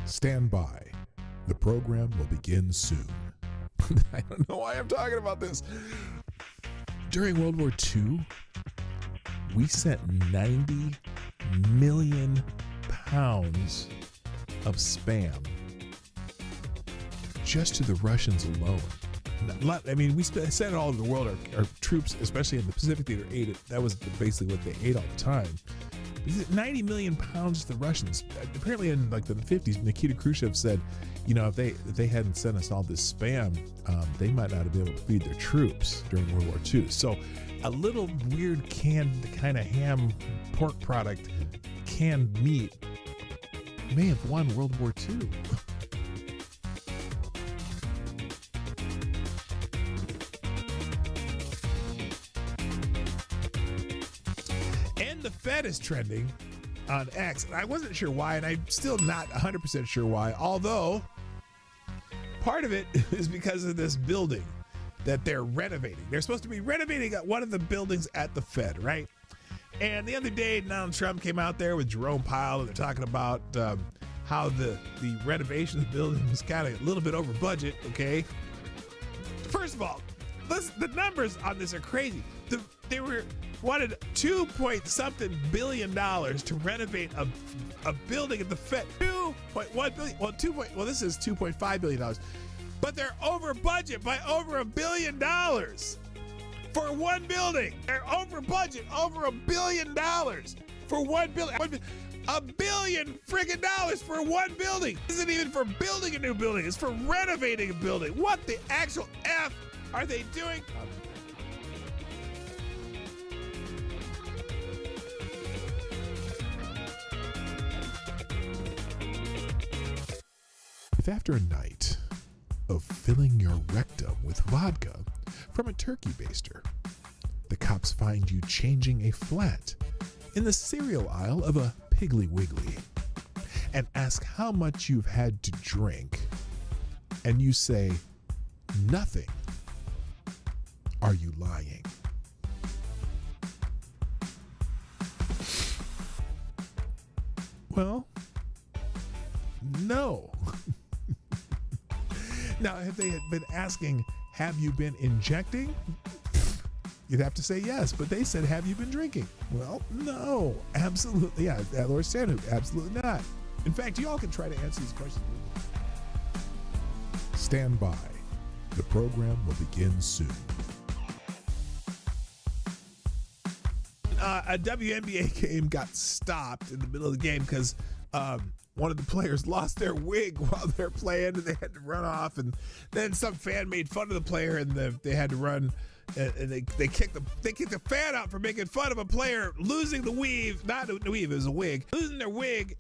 Stand by. The program will begin soon. I don't know why I'm talking about this. During World War II, we sent 90 million pounds of spam just to the Russians alone. I mean, we sent it all over the world. Our troops, especially in the Pacific Theater, ate it. That was basically what they ate all the time. 90 million pounds to the Russians. Apparently in like the 50s, Nikita Khrushchev said, you know, if they hadn't sent us all this spam, they might not have been able to feed their troops during World War II. So a little weird canned kind of ham pork product, canned meat, may have won World War II. And the Fed is trending on X. I wasn't sure why, and I'm still not 100% sure why, although part of it is because of this building that they're renovating. They're supposed to be renovating one of the buildings at the Fed, right? And the other day, Donald Trump came out there with Jerome Powell, and they're talking about how the renovation of the building was kind of a little bit over budget, okay? First of all, the numbers on this are crazy. They wanted $2.something billion to renovate a building at the Fed. $2.1 billion. Well, this is $2.5 billion. But they're over budget by over $1 billion for one building. They're over budget over $1 billion for one building. $1 billion friggin' dollars for one building. This isn't even for building a new building. It's for renovating a building. What the actual F are they doing? If after a night of filling your rectum with vodka from a turkey baster, the cops find you changing a flat in the cereal aisle of a Piggly Wiggly and ask how much you've had to drink, and you say nothing, are you lying? Well, no. Now, if they had been asking, have you been injecting? You'd have to say yes, but they said, have you been drinking? Well, no, absolutely. Yeah, Lord Stanhope, absolutely not. In fact, you all can try to answer these questions. Stand by. The program will begin soon. A WNBA game got stopped in the middle of the game because one of the players lost their wig while they're playing, and they had to run off. And then some fan made fun of the player, and they had to run. And they kicked the fan out for making fun of a player losing the weave. Not a weave, it was a wig. Losing their wig.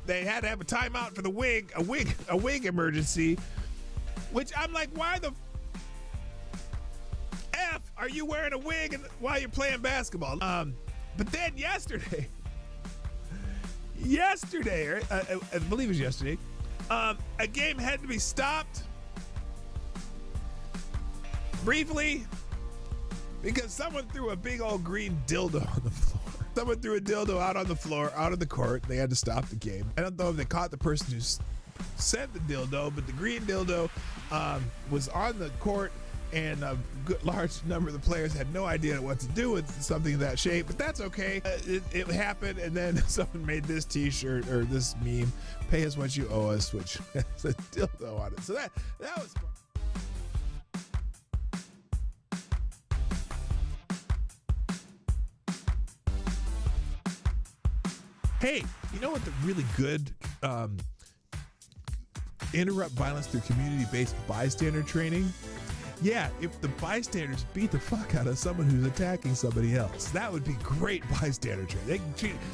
They had to have a timeout for the wig, a wig emergency. Which I'm like, why the F are you wearing a wig while you're playing basketball? But then yesterday, I believe it was yesterday, a game had to be stopped briefly because someone threw a big old green dildo on the floor. Someone threw a dildo out on the floor, out on the court. They had to stop the game. I don't know if they caught the person who sent the dildo, but the green dildo was on the court, and a good large number of the players had no idea what to do with something in that shape, but that's okay. It happened, and then someone made this t-shirt or this meme, pay us what you owe us, which has a dildo on it. So that was fun. Hey, you know what the really good interrupt violence through community-based bystander training? Yeah, if the bystanders beat the fuck out of someone who's attacking somebody else, that would be great bystander training.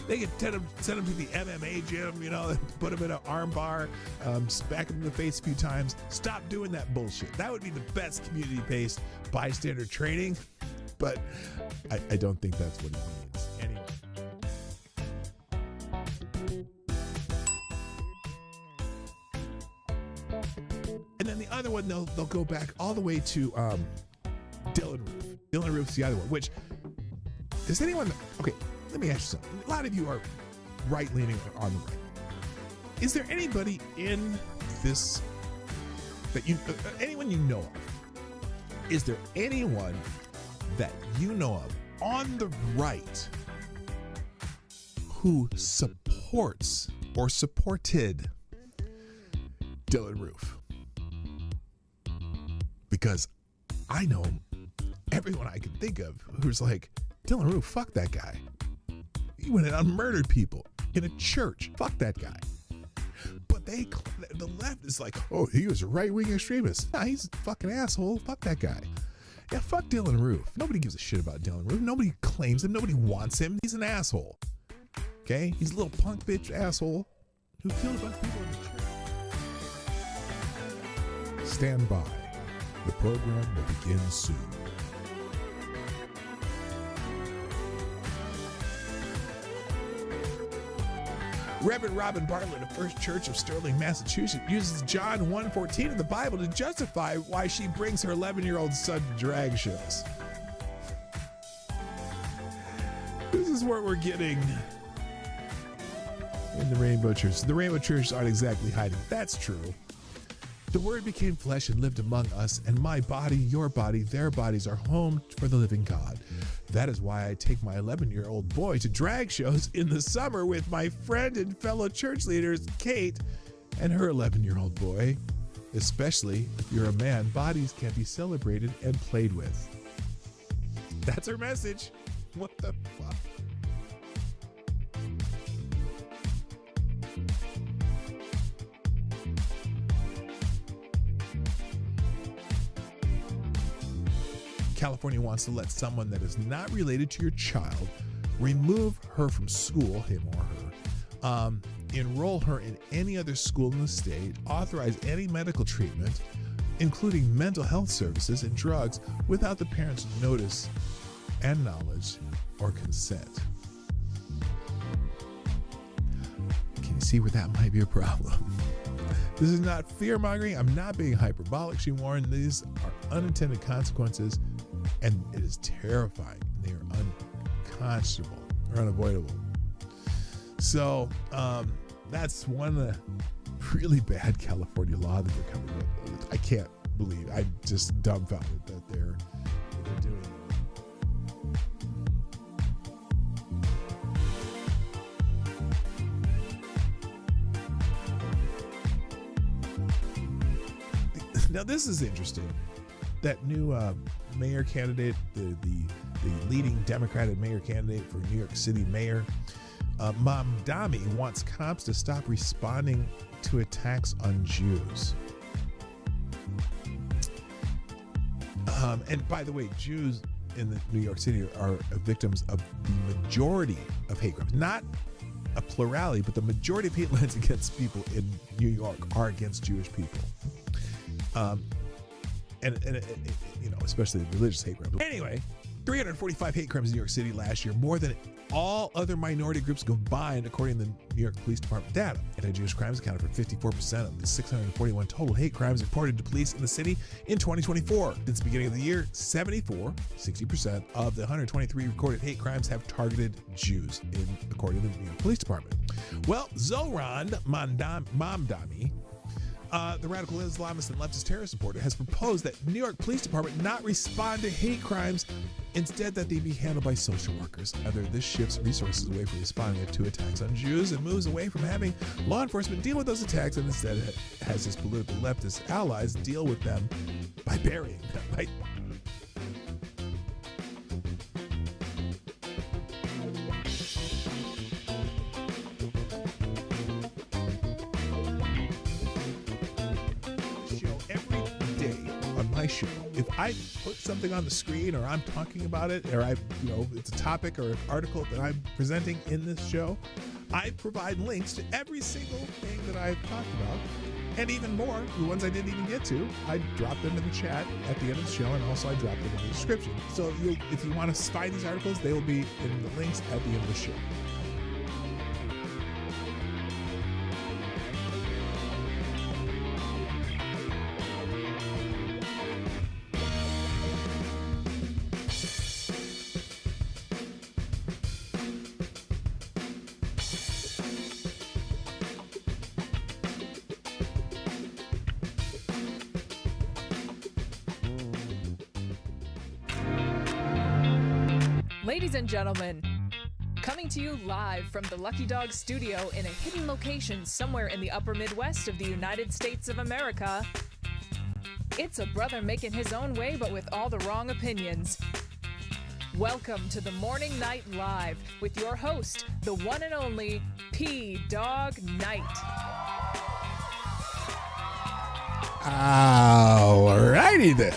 They could send them to the MMA gym, you know, put them in an arm bar, smack them in the face a few times. Stop doing that bullshit. That would be the best community-based bystander training, but I don't think that's what it means. Anyway. And then the other one, they'll go back all the way to Dylan Roof. Dylan Roof's the other one, which, does anyone, okay, let me ask you something. A lot of you are right-leaning on the right. Is there anybody in this that you, anyone you know of? Is there anyone that you know of on the right who supports or supported Dylan Roof? Because I know everyone I can think of who's like, Dylan Roof, fuck that guy. He went out and murdered people in a church. Fuck that guy. But the left is like, oh, he was a right-wing extremist. Nah, he's a fucking asshole. Fuck that guy. Yeah, fuck Dylan Roof. Nobody gives a shit about Dylan Roof. Nobody claims him. Nobody wants him. He's an asshole. Okay? He's a little punk bitch asshole who killed a bunch of people in the church. Stand by. The program will begin soon. Reverend Robin Bartlett of First Church of Sterling, Massachusetts, uses John 1:14 of the Bible to justify why she brings her 11-year-old son to drag shows. This is what we're getting in the Rainbow Church. The Rainbow Church aren't exactly hiding. That's true. The Word became flesh and lived among us, and my body, your body, their bodies are home for the living God. That is why I take my 11-year-old boy to drag shows in the summer with my friend and fellow church leaders, Kate, and her 11-year-old boy. Especially if you're a man, bodies can be celebrated and played with. That's her message. What the fuck? California wants to let someone that is not related to your child remove her from school, him or her, enroll her in any other school in the state, authorize any medical treatment, including mental health services and drugs, without the parent's notice and knowledge or consent. Can you see where that might be a problem? This is not fear-mongering. I'm not being hyperbolic, she warned. These are unintended consequences, and it is terrifying. They are unconscionable or unavoidable. So that's one really bad California law that they're coming with. I can't believe. I'm just dumbfounded that they're doing it. Now this is interesting. That new mayor candidate, the leading Democratic mayor candidate for New York City mayor, Damme, wants cops to stop responding to attacks on Jews. And by the way, Jews in the New York City are victims of the majority of hate crimes. Not a plurality, but the majority of hate crimes against people in New York are against Jewish people. And you know, especially religious hate crimes. Anyway, 345 hate crimes in New York City last year, more than all other minority groups combined, according to the New York Police Department data. Anti-Jewish crimes accounted for 54% of the 641 total hate crimes reported to police in the city in 2024. Since the beginning of the year, 60% of the 123 recorded hate crimes have targeted Jews, according to the New York Police Department. Well, Zohran Mamdani, the radical Islamist and leftist terrorist supporter, has proposed that New York Police Department not respond to hate crimes, instead that they be handled by social workers. Either this shifts resources away from responding to attacks on Jews and moves away from having law enforcement deal with those attacks, and instead has his political leftist allies deal with them by burying them, right? Show. If I put something on the screen or I'm talking about it or it's a topic or an article that I'm presenting in this show, I provide links to every single thing that I've talked about, and even more, the ones I didn't even get to, I drop them in the chat at the end of the show, and also I drop them in the description. So if you want to find these articles, they will be in the links at the end of the show. Ladies and gentlemen, coming to you live from the Lucky Dog studio in a hidden location somewhere in the upper Midwest of the United States of America, it's a brother making his own way but with all the wrong opinions. Welcome to the Morning Night Live with your host, the one and only Dawg Knight. Alrighty then.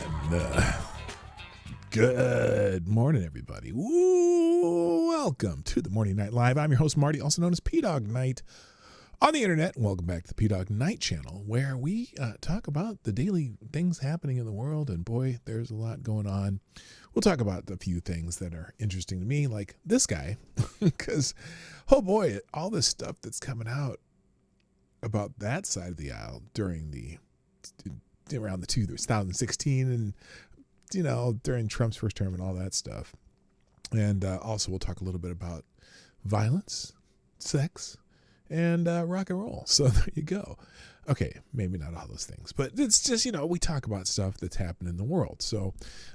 Good morning, everybody. Welcome to the Morning Night Live. I'm your host, Marty, also known as PDawgKnight on the internet. Welcome back to the Dawg Knight Channel, where we talk about the daily things happening in the world. And boy, there's a lot going on. We'll talk about a few things that are interesting to me, like this guy, because, oh boy, all this stuff that's coming out about that side of the aisle around the 2016 and, you know, during Trump's first term and all that stuff. And also we'll talk a little bit about violence, sex, and rock and roll. So there you go. Okay, maybe not all those things, but it's just, you know, we talk about stuff that's happening in the world. So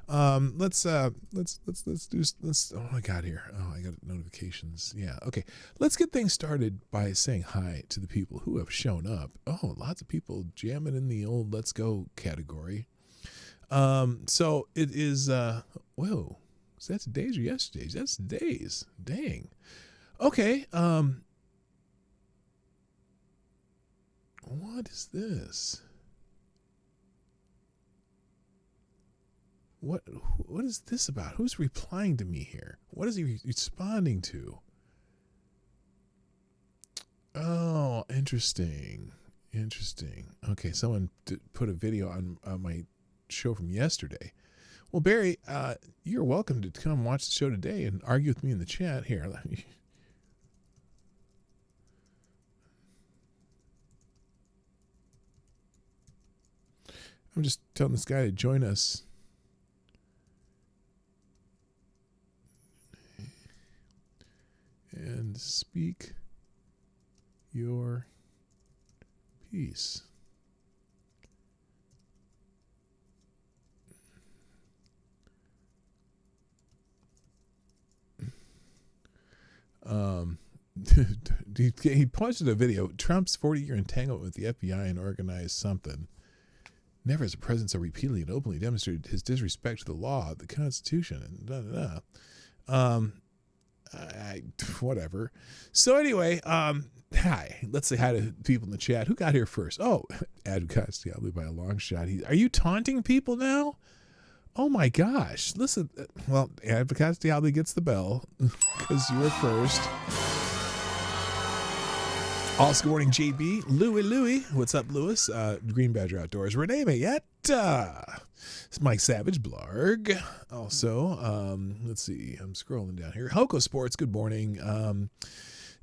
let's oh my God, here. Oh, I got notifications. Yeah. Okay. Let's get things started by saying hi to the people who have shown up. Oh, lots of people jamming in the old let's go category. So it is, whoa, is that today's or yesterday's? That's today's. Dang. Okay. What is this? What is this about? Who's replying to me here? What is he responding to? Oh, interesting. Okay, someone put a video on my show from yesterday. Well, Barry, you're welcome to come watch the show today and argue with me in the chat. Here, let me. I'm just telling this guy to join us. And speak your piece. He posted a video. Trump's 40-year entanglement with the FBI and organized something. Never as a president so repeatedly and openly demonstrated his disrespect to the law, the Constitution, and whatever. So anyway, hi. Let's say hi to people in the chat. Who got here first? Oh, Adam Schiff by a long shot. Are you taunting people now? Oh my gosh. Listen, well, Adam Schiff gets the bell because you were first. Also, good morning, JB. Louie. What's up, Lewis? Green Badger Outdoors. Renee Mayette. Mike Savage, Blarg. Also, let's see. I'm scrolling down here. Hoko Sports, good morning.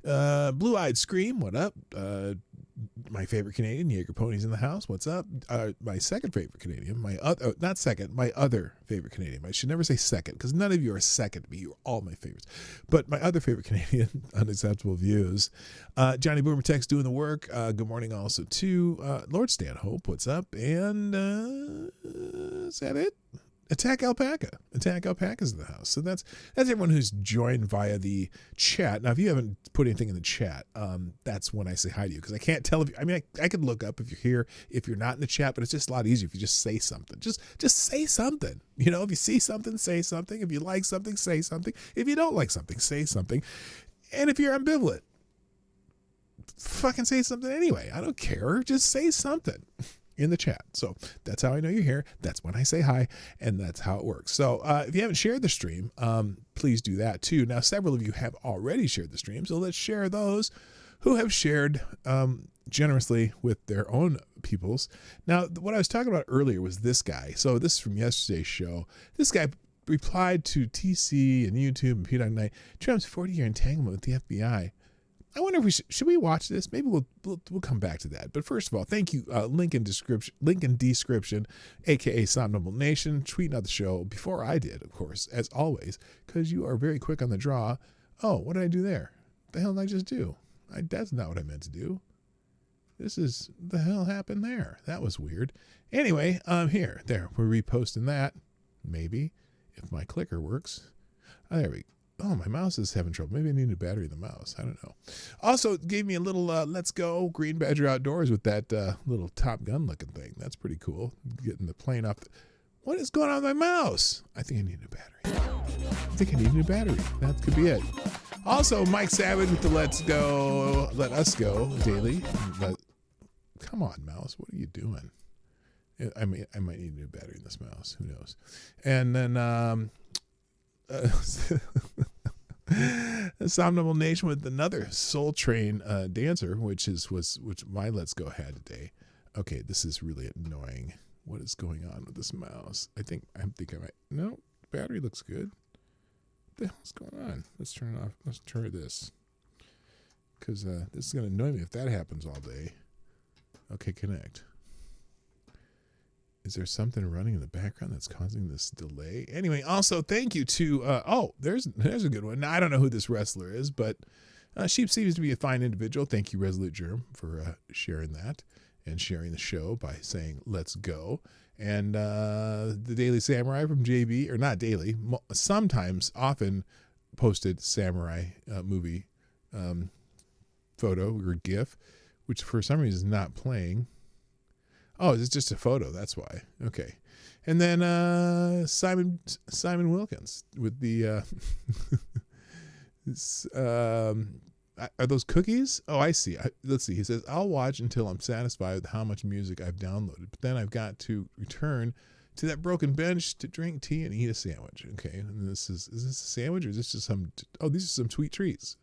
Blue-Eyed Scream, what up? My favorite Canadian, Jaeger Pony's in the house. What's up? My second favorite Canadian, my other favorite Canadian. I should never say second because none of you are second to me. You're all my favorites. But my other favorite Canadian, Unacceptable Views. Johnny Boomer Tex doing the work. Good morning also to Lord Stanhope. What's up? And is that it? Attack Alpaca. Attack Alpaca's in the house. So that's everyone who's joined via the chat. Now, if you haven't put anything in the chat, that's when I say hi to you because I can't tell if you, I mean, I could look up if you're here, if you're not in the chat, but it's just a lot easier if you just say something. Just say something. You know, if you see something, say something. If you like something, say something. If you don't like something, say something. And if you're ambivalent, fucking say something anyway. I don't care. Just say something in the chat. So that's how I know you're here. That's when I say hi, and that's how it works. So if you haven't shared the stream, please do that too. Now, several of you have already shared the stream, so let's share those who have shared generously with their own peoples. Now, what I was talking about earlier was this guy. So this is from yesterday's show. This guy replied to TC and YouTube and PDawgKnight, Trump's 40-year entanglement with the FBI. I wonder if should we watch this? Maybe we'll come back to that. But first of all, thank you, link in description, aka Somnambull Nation, tweeting out the show before I did, of course, as always, because you are very quick on the draw. Oh, what did I do there? What the hell did I just do? That's not what I meant to do. The hell happened there? That was weird. Anyway, there, we're reposting that. Maybe if my clicker works. Oh, there we go. Oh, my mouse is having trouble. Maybe I need a battery in the mouse. I don't know. Also, it gave me a little Let's Go Green Badger Outdoors with that little Top Gun looking thing. That's pretty cool. Getting the plane up. What is going on with my mouse? I think I need a battery. I think I need a new battery. That could be it. Also, Mike Savage with the Let Us Go daily. Come on, mouse. What are you doing? I might need a new battery in this mouse. Who knows? And then Somnambull Nation with another Soul Train dancer, which my Let's Go had today. Okay, this is really annoying. What is going on with this mouse? I think I might. No, battery looks good. What the hell's going on? Let's turn it off. Let's turn this. Because this is going to annoy me if that happens all day. Okay, connect. Is there something running in the background that's causing this delay? Anyway, also thank you to, there's a good one. Now, I don't know who this wrestler is, but she seems to be a fine individual. Thank you, Resolute Germ, for sharing that and sharing the show by saying, let's go. And the Daily Samurai from JB, or not daily, often posted Samurai movie photo or GIF, which for some reason is not playing. Oh, it's just a photo. That's why. Okay. And then Simon Wilkins with the are those cookies? Oh, I see. Let's see. He says, I'll watch until I'm satisfied with how much music I've downloaded, but then I've got to return to that broken bench to drink tea and eat a sandwich. Okay. And is this a sandwich or is this just these are some sweet treats.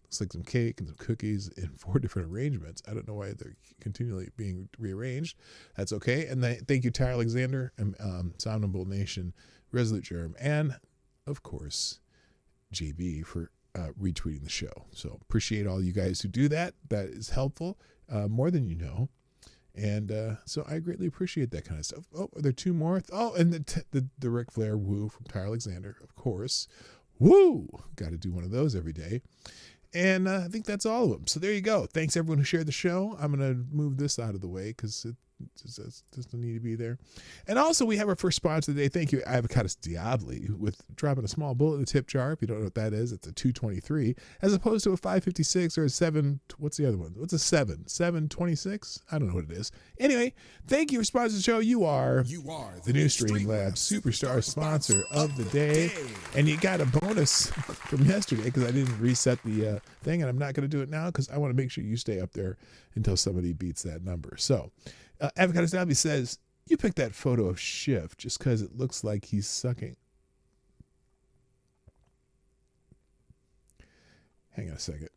Looks like some cake and some cookies in 4 different arrangements. I don't know why they're continually being rearranged. That's okay. And thank you, Ty Alexander, Somnambull Nation, Resolute Germ, and, of course, JB for retweeting the show. So appreciate all you guys who do that. That is helpful, more than you know. And so I greatly appreciate that kind of stuff. Oh, are there 2 more? Oh, and the Ric Flair woo from Ty Alexander, of course. Woo! Got to do one of those every day. And I think that's all of them. So there you go. Thanks everyone who shared the show. I'm going to move this out of the way because it doesn't need to be there. And also we have our first sponsor today. Thank you, Avocados Diabli, with dropping a small bullet in the tip jar. If you don't know what that is, it's a 223 as opposed to a 556 or a 7. What's the other one? What's a 7? 726? I don't know what it is. Anyway, thank you for sponsoring the show. You are the new Streamlabs Superstar sponsor of the day. And you got a bonus from yesterday because I didn't reset the thing, and I'm not going to do it now because I want to make sure you stay up there until somebody beats that number. So Avocados Diabli says, you picked that photo of Schiff just because it looks like he's sucking. Hang on a second.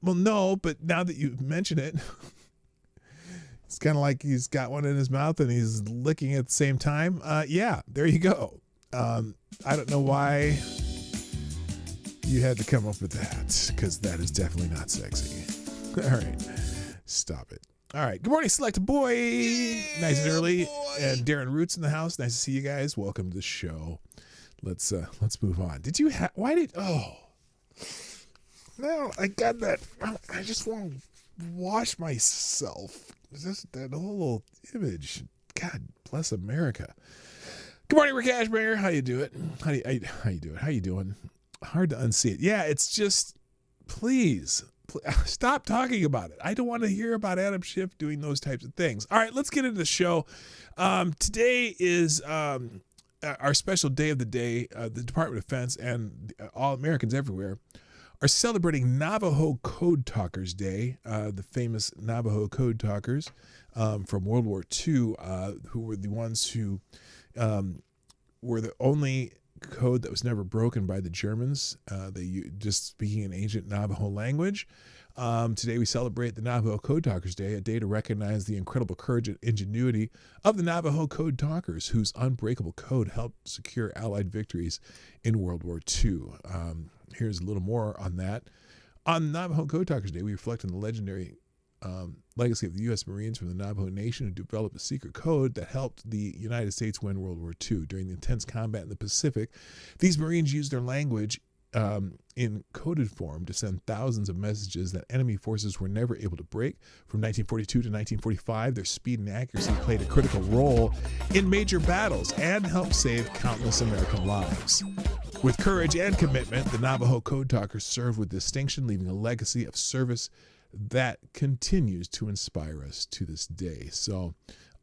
Well, no, but now that you mention it, it's kind of like he's got one in his mouth and he's licking at the same time. Yeah, there you go. I don't know why you had to come up with that, because that is definitely not sexy. All right, stop it. All right, good morning, Select Boy. Nice and early, and Darren Roots in the house. Nice to see you guys. Welcome to the show. Let's move on. No, I got that. I just want to wash myself. Just that whole image. God bless America. Good morning, Rick Ashbringer. How you doing? How you doing? How you doing? Hard to unsee it. Yeah, it's just, please stop talking about it. I don't want to hear about Adam Schiff doing those types of things. All right, let's get into the show. Today is our special day of the day. The Department of Defense and all Americans everywhere are celebrating Navajo Code Talkers Day, the famous Navajo Code Talkers from World War II, who were the ones who were the only code that was never broken by the Germans. They just speaking an ancient Navajo language. Today we celebrate the Navajo Code Talkers Day, a day to recognize the incredible courage and ingenuity of the Navajo Code Talkers, whose unbreakable code helped secure Allied victories in World War II. Here's a little more on that. On Navajo Code Talkers Day, we reflect on the legendary legacy of the U.S. Marines from the Navajo Nation who developed a secret code that helped the United States win World War II. During the intense combat in the Pacific, these Marines used their language in coded form to send thousands of messages that enemy forces were never able to break. From 1942 to 1945, their speed and accuracy played a critical role in major battles and helped save countless American lives. With courage and commitment, the Navajo Code Talkers served with distinction, leaving a legacy of service that continues to inspire us to this day. So,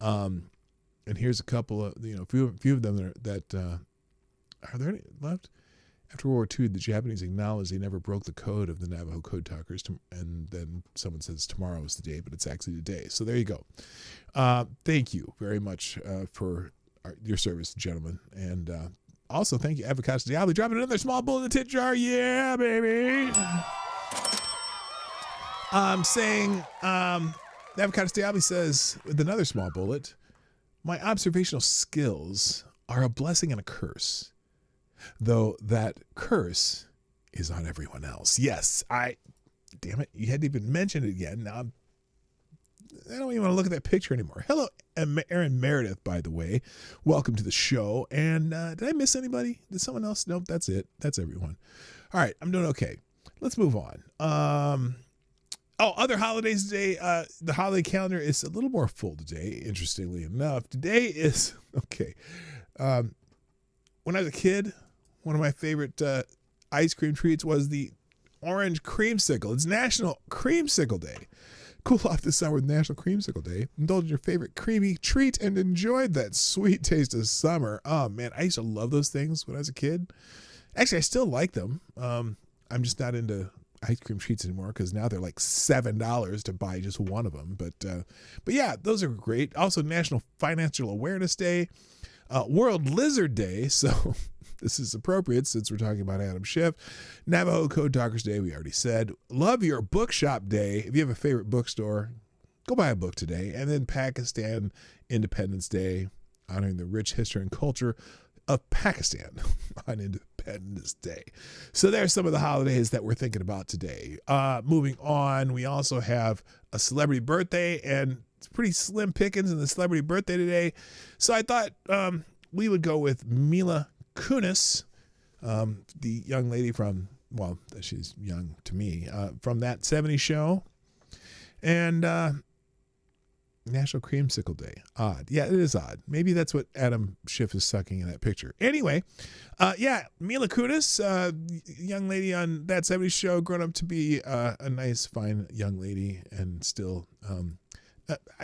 and here's a couple of, few of them that are there any left? After World War II, the Japanese acknowledged they never broke the code of the Navajo Code Talkers, and then someone says tomorrow is the day, but it's actually today. So there you go. Thank you very much for your service, gentlemen. And also, thank you, Avocados Diablo, dropping another small bull in the tit jar. Yeah, baby. Saying, Avocados Diablo says, with another small bullet, my observational skills are a blessing and a curse, though that curse is on everyone else. Yes, damn it, you hadn't even mentioned it again. Now, I don't even want to look at that picture anymore. Hello, Aaron Meredith, by the way. Welcome to the show. And did I miss anybody? Did someone else? Nope, that's it. That's everyone. All right, I'm doing okay. Let's move on. Other holidays today. The holiday calendar is a little more full today, interestingly enough. Today is, okay. When I was a kid, one of my favorite ice cream treats was the orange creamsicle. It's National Creamsicle Day. Cool off this summer with National Creamsicle Day. Indulge in your favorite creamy treat and enjoy that sweet taste of summer. Oh, man, I used to love those things when I was a kid. Actually, I still like them. I'm just not into ice cream treats anymore because now they're like $7 to buy just one of them. But yeah, those are great. Also, National Financial Awareness Day, World Lizard Day. So this is appropriate since we're talking about Adam Schiff. Navajo Code Talkers Day, we already said. Love Your Bookshop Day. If you have a favorite bookstore, go buy a book today. And then Pakistan Independence Day, honoring the rich history and culture of Pakistan on Independence Day. So there's some of the holidays that we're thinking about today. Moving on, we also have a celebrity birthday, and it's pretty slim pickings in the celebrity birthday today. So I thought we would go with Mila Kunis, the young lady from, well, she's young to me, from That 70s Show. And National Creamsicle Day. Odd. Yeah, it is odd. Maybe that's what Adam Schiff is sucking in that picture. Anyway, Mila Kunis, young lady on That 70s Show, grown up to be a nice, fine young lady, and still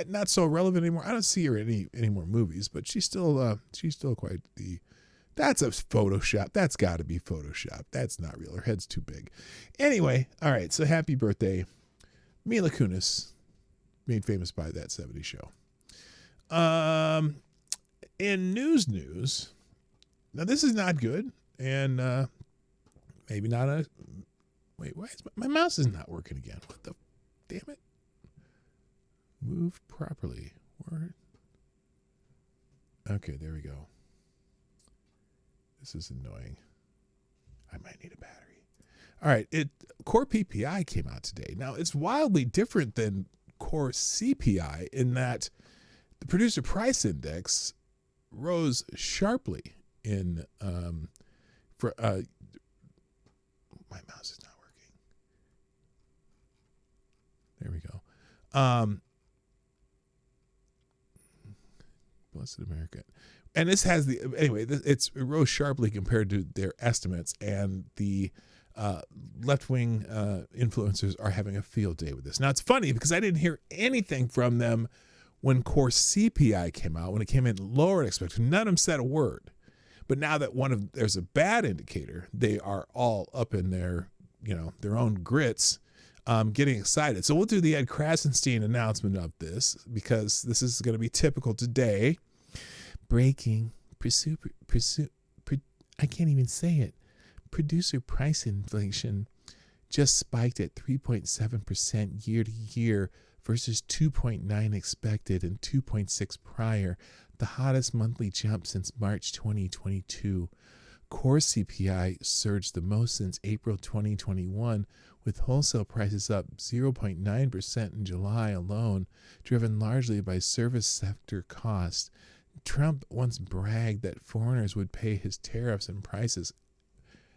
not so relevant anymore. I don't see her in any more movies, but she's still quite the. That's a Photoshop. That's got to be Photoshop. That's not real. Her head's too big. Anyway, all right. So happy birthday, Mila Kunis, made famous by That 70s Show. In news, now this is not good, and maybe not a. Wait, why is my mouse is not working again? What the? Damn it! Move properly. Word. Okay, there we go. This is annoying. I might need a battery. All right, Core PPI came out today. Now it's wildly different than Core CPI in that the producer price index rose sharply in my mouse is not working. There we go. Blessed America. And this has it rose sharply compared to their estimates, and the left-wing influencers are having a field day with this. Now, it's funny because I didn't hear anything from them when Core CPI came out, when it came in lower than expected. None of them said a word. But now that there's a bad indicator, they are all up in their own grits, getting excited. So we'll do the Ed Krasenstein announcement of this because this is going to be typical today. Breaking, I can't even say it. Producer price inflation just spiked at 3.7% year to year versus 2.9 expected and 2.6 prior, the hottest monthly jump since March 2022. Core CPI surged the most since April 2021, with wholesale prices up 0.9% in July alone, driven largely by service sector costs. Trump once bragged that foreigners would pay his tariffs and prices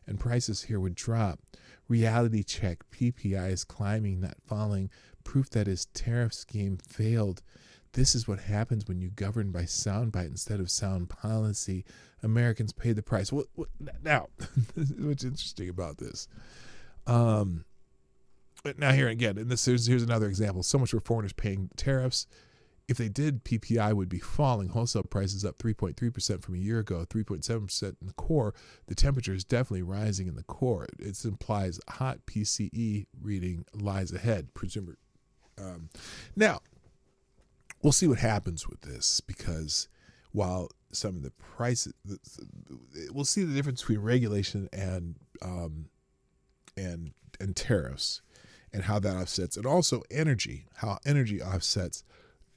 and prices here would drop. Reality check, PPI is climbing, not falling. Proof that his tariff scheme failed. This is what happens when you govern by soundbite instead of sound policy. Americans paid the price. Now, what's interesting about this? Now here again, and here's another example. So much for foreigners paying tariffs. If they did, PPI would be falling. Wholesale prices up 3.3% from a year ago, 3.7% in the core. The temperature is definitely rising in the core. It implies hot PCE reading lies ahead. Now, we'll see what happens with this, because while some of the prices, we'll see the difference between regulation and tariffs, and how that offsets, and also energy, how energy offsets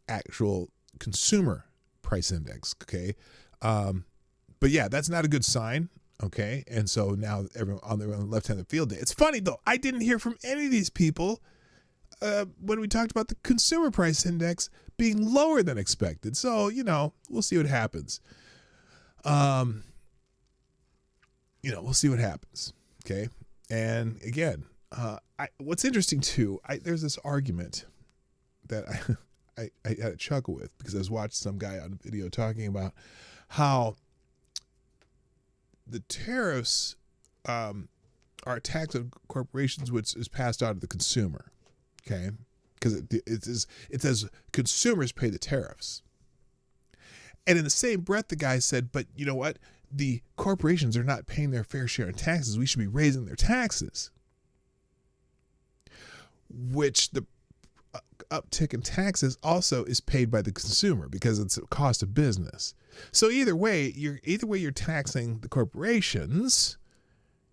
actual consumer price index. Okay. But yeah, that's not a good sign. Okay. And so now everyone on the left-handed field day. It's funny though. I didn't hear from any of these people when we talked about the consumer price index being lower than expected. So, we'll see what happens. We'll see what happens. Okay. And again, what's interesting too, there's this argument that I had a chuckle with, because I was watching some guy on a video talking about how the tariffs are a tax on corporations, which is passed on to the consumer. Okay, because it says consumers pay the tariffs, and in the same breath, the guy said, "But you know what? The corporations are not paying their fair share in taxes. We should be raising their taxes," which the uptick in taxes also is paid by the consumer, because it's a cost of business. So either way you're taxing the corporations,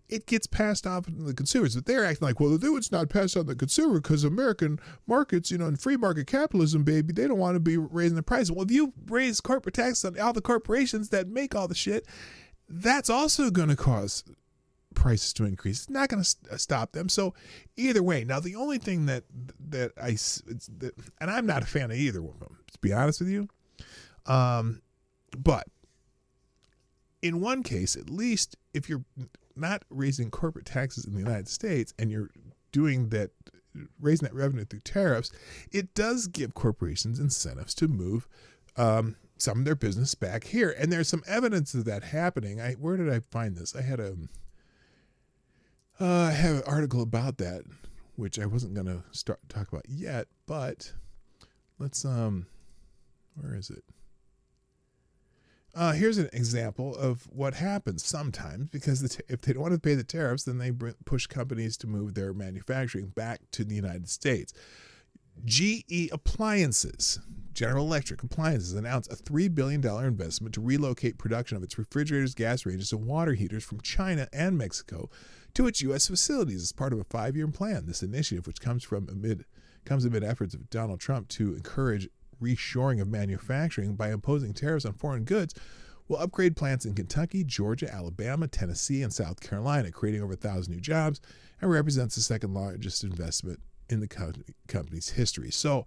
it gets passed off to the consumers. But they're acting like, well, it's not passed on to the consumer because American markets, in free market capitalism, baby, they don't want to be raising the price. Well, if you raise corporate tax on all the corporations that make all the shit, that's also going to cause prices to increase. It's not going to stop them. So either way, now the only thing that and I'm not a fan of either one of them, to be honest with you. But in one case, at least, if you're not raising corporate taxes in the United States and you're doing that, raising that revenue through tariffs, it does give corporations incentives to move some of their business back here. And there's some evidence of that happening. Where did I find this? I have an article about that, which I wasn't going to talk about yet, but let's, where is it? Here's an example of what happens sometimes, because if they don't want to pay the tariffs, then they push companies to move their manufacturing back to the United States. GE Appliances, General Electric Appliances, announced a $3 billion investment to relocate production of its refrigerators, gas ranges, and water heaters from China and Mexico to its U.S. facilities as part of a 5-year plan. This initiative, which comes amid efforts of Donald Trump to encourage reshoring of manufacturing by imposing tariffs on foreign goods, will upgrade plants in Kentucky, Georgia, Alabama, Tennessee, and South Carolina, creating over 1,000 new jobs, and represents the second largest investment in the company's history. So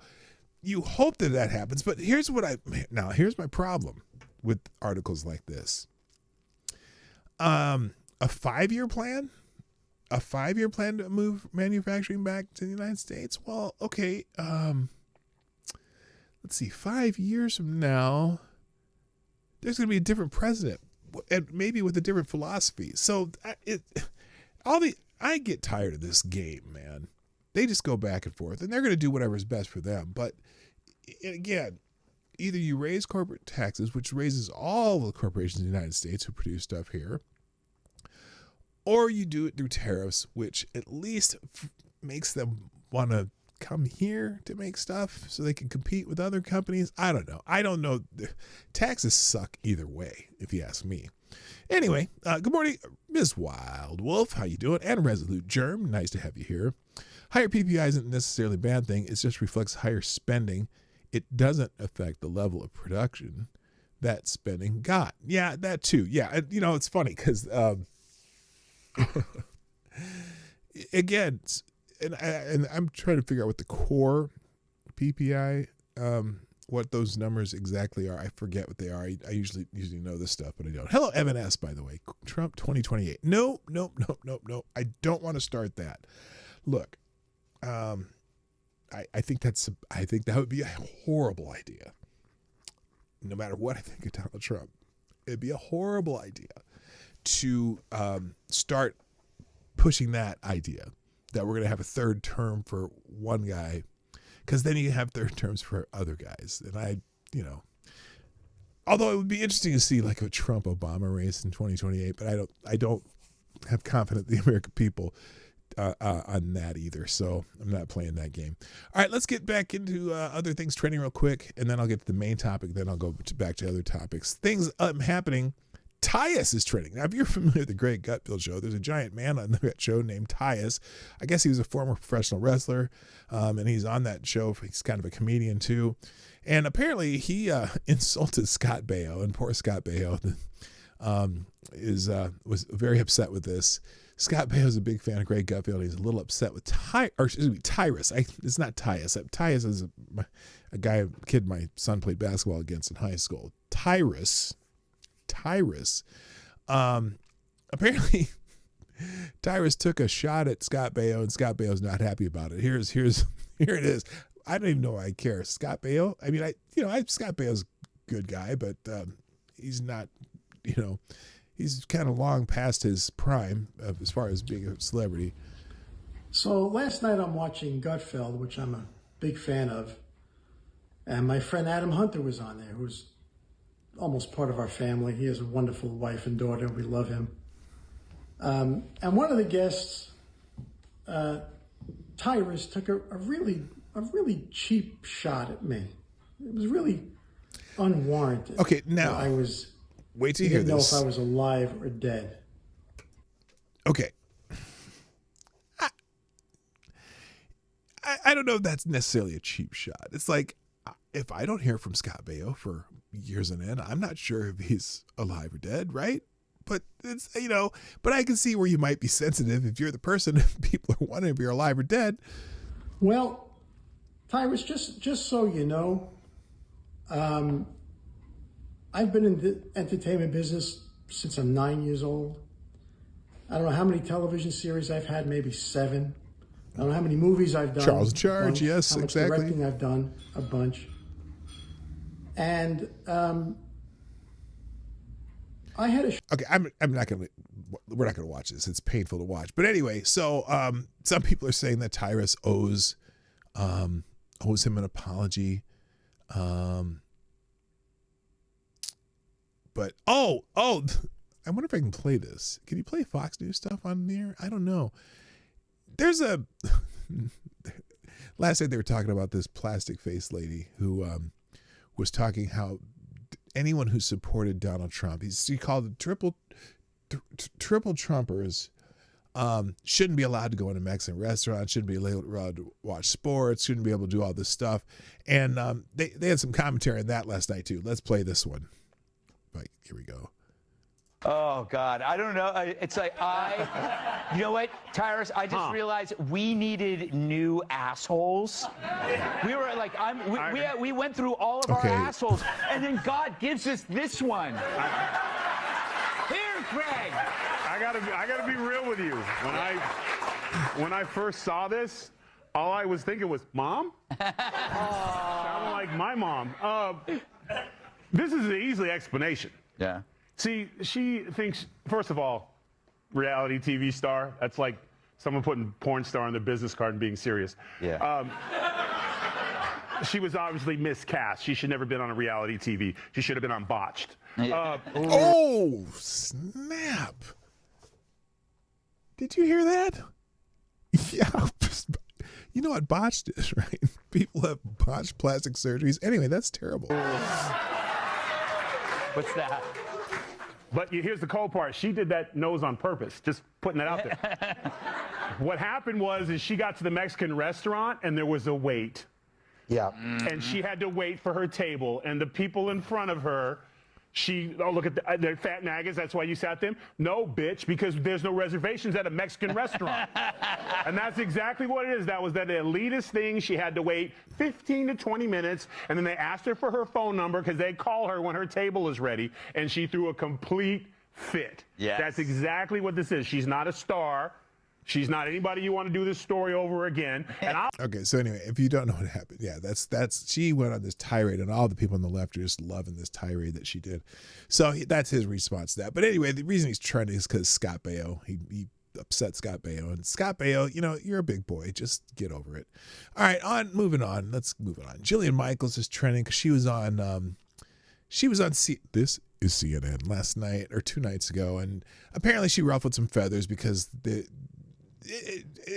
you hope that happens, but here's my problem with articles like this. A 5-year plan? A 5-year plan to move manufacturing back to the United States? Well, okay, let's see, 5 years from now, there's going to be a different president, and maybe with a different philosophy. So I get tired of this game, man. They just go back and forth, and they're going to do whatever is best for them. But again, either you raise corporate taxes, which raises all the corporations in the United States who produce stuff here, or you do it through tariffs, which at least makes them want to come here to make stuff so they can compete with other companies. I don't know. Taxes suck either way, if you ask me. Anyway, good morning, Ms. Wild Wolf. How you doing? And Resolute Germ, nice to have you here. Higher PPI isn't necessarily a bad thing. It just reflects higher spending. It doesn't affect the level of production that spending got. Yeah, that too. Yeah, it's funny because again, and I'm trying to figure out what the core PPI what those numbers exactly are. I forget what they are. I usually know this stuff, but I don't. Hello, Evan S., by the way. Trump 2028. No. I don't want to start that. Look, I think that would be a horrible idea. No matter what I think of Donald Trump, it'd be a horrible idea to start pushing that idea that we're going to have a third term for one guy, because then you have third terms for other guys. And although it would be interesting to see like a Trump-Obama race in 2028, but I don't have confidence in the American people on that either. So I'm not playing that game. All right, let's get back into other things trending real quick, and then I'll get to the main topic. Then I'll go back to other topics. Things happening. Tyus is trending. Now, if you're familiar with the Great Gutfield show, there's a giant man on that show named Tyus. I guess he was a former professional wrestler, and he's on that show. He's kind of a comedian too. And apparently he insulted Scott Baio, and poor Scott Baio was very upset with this. Scott Baio is a big fan of Great Gutfield. He's a little upset with Tyrus. It's not Tyus. Tyus is a kid my son played basketball against in high school. Tyrus. Apparently Tyrus took a shot at Scott Baio, and Scott Baio's not happy about it. Here it is. I don't even know why I care. Scott Baio. I mean, Scott Baio's a good guy, but he's not. He's kind of long past his prime as far as being a celebrity. So last night I'm watching Gutfeld, which I'm a big fan of, and my friend Adam Hunter was on there, who's almost part of our family. He has a wonderful wife and daughter. We love him. And one of the guests, Tyrus, took a really cheap shot at me. It was really unwarranted. Okay, now wait till you hear this. Didn't know if I was alive or dead. Okay. I don't know if that's necessarily a cheap shot. It's like, if I don't hear from Scott Baio for years on end, I'm not sure if he's alive or dead, right? But it's, but I can see where you might be sensitive if you're the person, if people are wondering if you're alive or dead. Well, Tyrus, just so you know, I've been in the entertainment business since I'm 9 years old. I don't know how many television series I've had, maybe 7. I don't know how many movies I've done. Charles in Charge, yes, how much exactly. Directing I've done, a bunch. And I had a... Okay, we're not gonna watch this. It's painful to watch. But anyway, so some people are saying that Tyrus owes him an apology. But I wonder if I can play this. Can you play Fox News stuff on the air? I don't know. There's last night they were talking about this plastic face lady who was talking how anyone who supported Donald Trump, he called it triple Trumpers, shouldn't be allowed to go into Mexican restaurants, shouldn't be allowed to watch sports, shouldn't be able to do all this stuff. And they had some commentary on that last night too. Let's play this one. Right, here we go. Oh, God. I don't know. It's like you know what, Tyrus? I just realized we needed new assholes. We were like, we went through all of our assholes, and then God gives us this one. Here, Greg. I gotta be real with you. When I first saw this, all I was thinking was, Mom? Sounded like my mom. This is an easy explanation. Yeah. See, she thinks, first of all, reality TV star, that's like someone putting porn star on their business card and being serious. Yeah. She was obviously miscast. She should never have been on a reality TV. She should have been on Botched. Oh, snap. Did you hear that? Yeah. You know what Botched is, right? People have botched plastic surgeries. Anyway, that's terrible. What's that? But here's the cold part. She did that nose on purpose, just putting that out there. What happened is she got to the Mexican restaurant and there was a wait. Yeah. And she had to wait for her table, and the people in front of her Look at the fat naggers, that's why you sat them? No, bitch, because there's no reservations at a Mexican restaurant. And that's exactly what it is. That was that elitist thing. She had to wait 15 to 20 minutes, and then they asked her for her phone number because they call her when her table is ready, and she threw a complete fit. Yes. That's exactly what this is. She's not a star. She's not anybody you want to do this story over again. And Okay, so anyway, if you don't know what happened, yeah, that's she went on this tirade, and all the people on the left are just loving this tirade that she did. So that's his response to that. But anyway, the reason he's trending is because Scott Baio, he upset Scott Baio, and Scott Baio, you're a big boy, just get over it. All right, moving on. Let's move on. Jillian Michaels is trending because she was on this is CNN last night or 2 nights ago, and apparently she ruffled some feathers because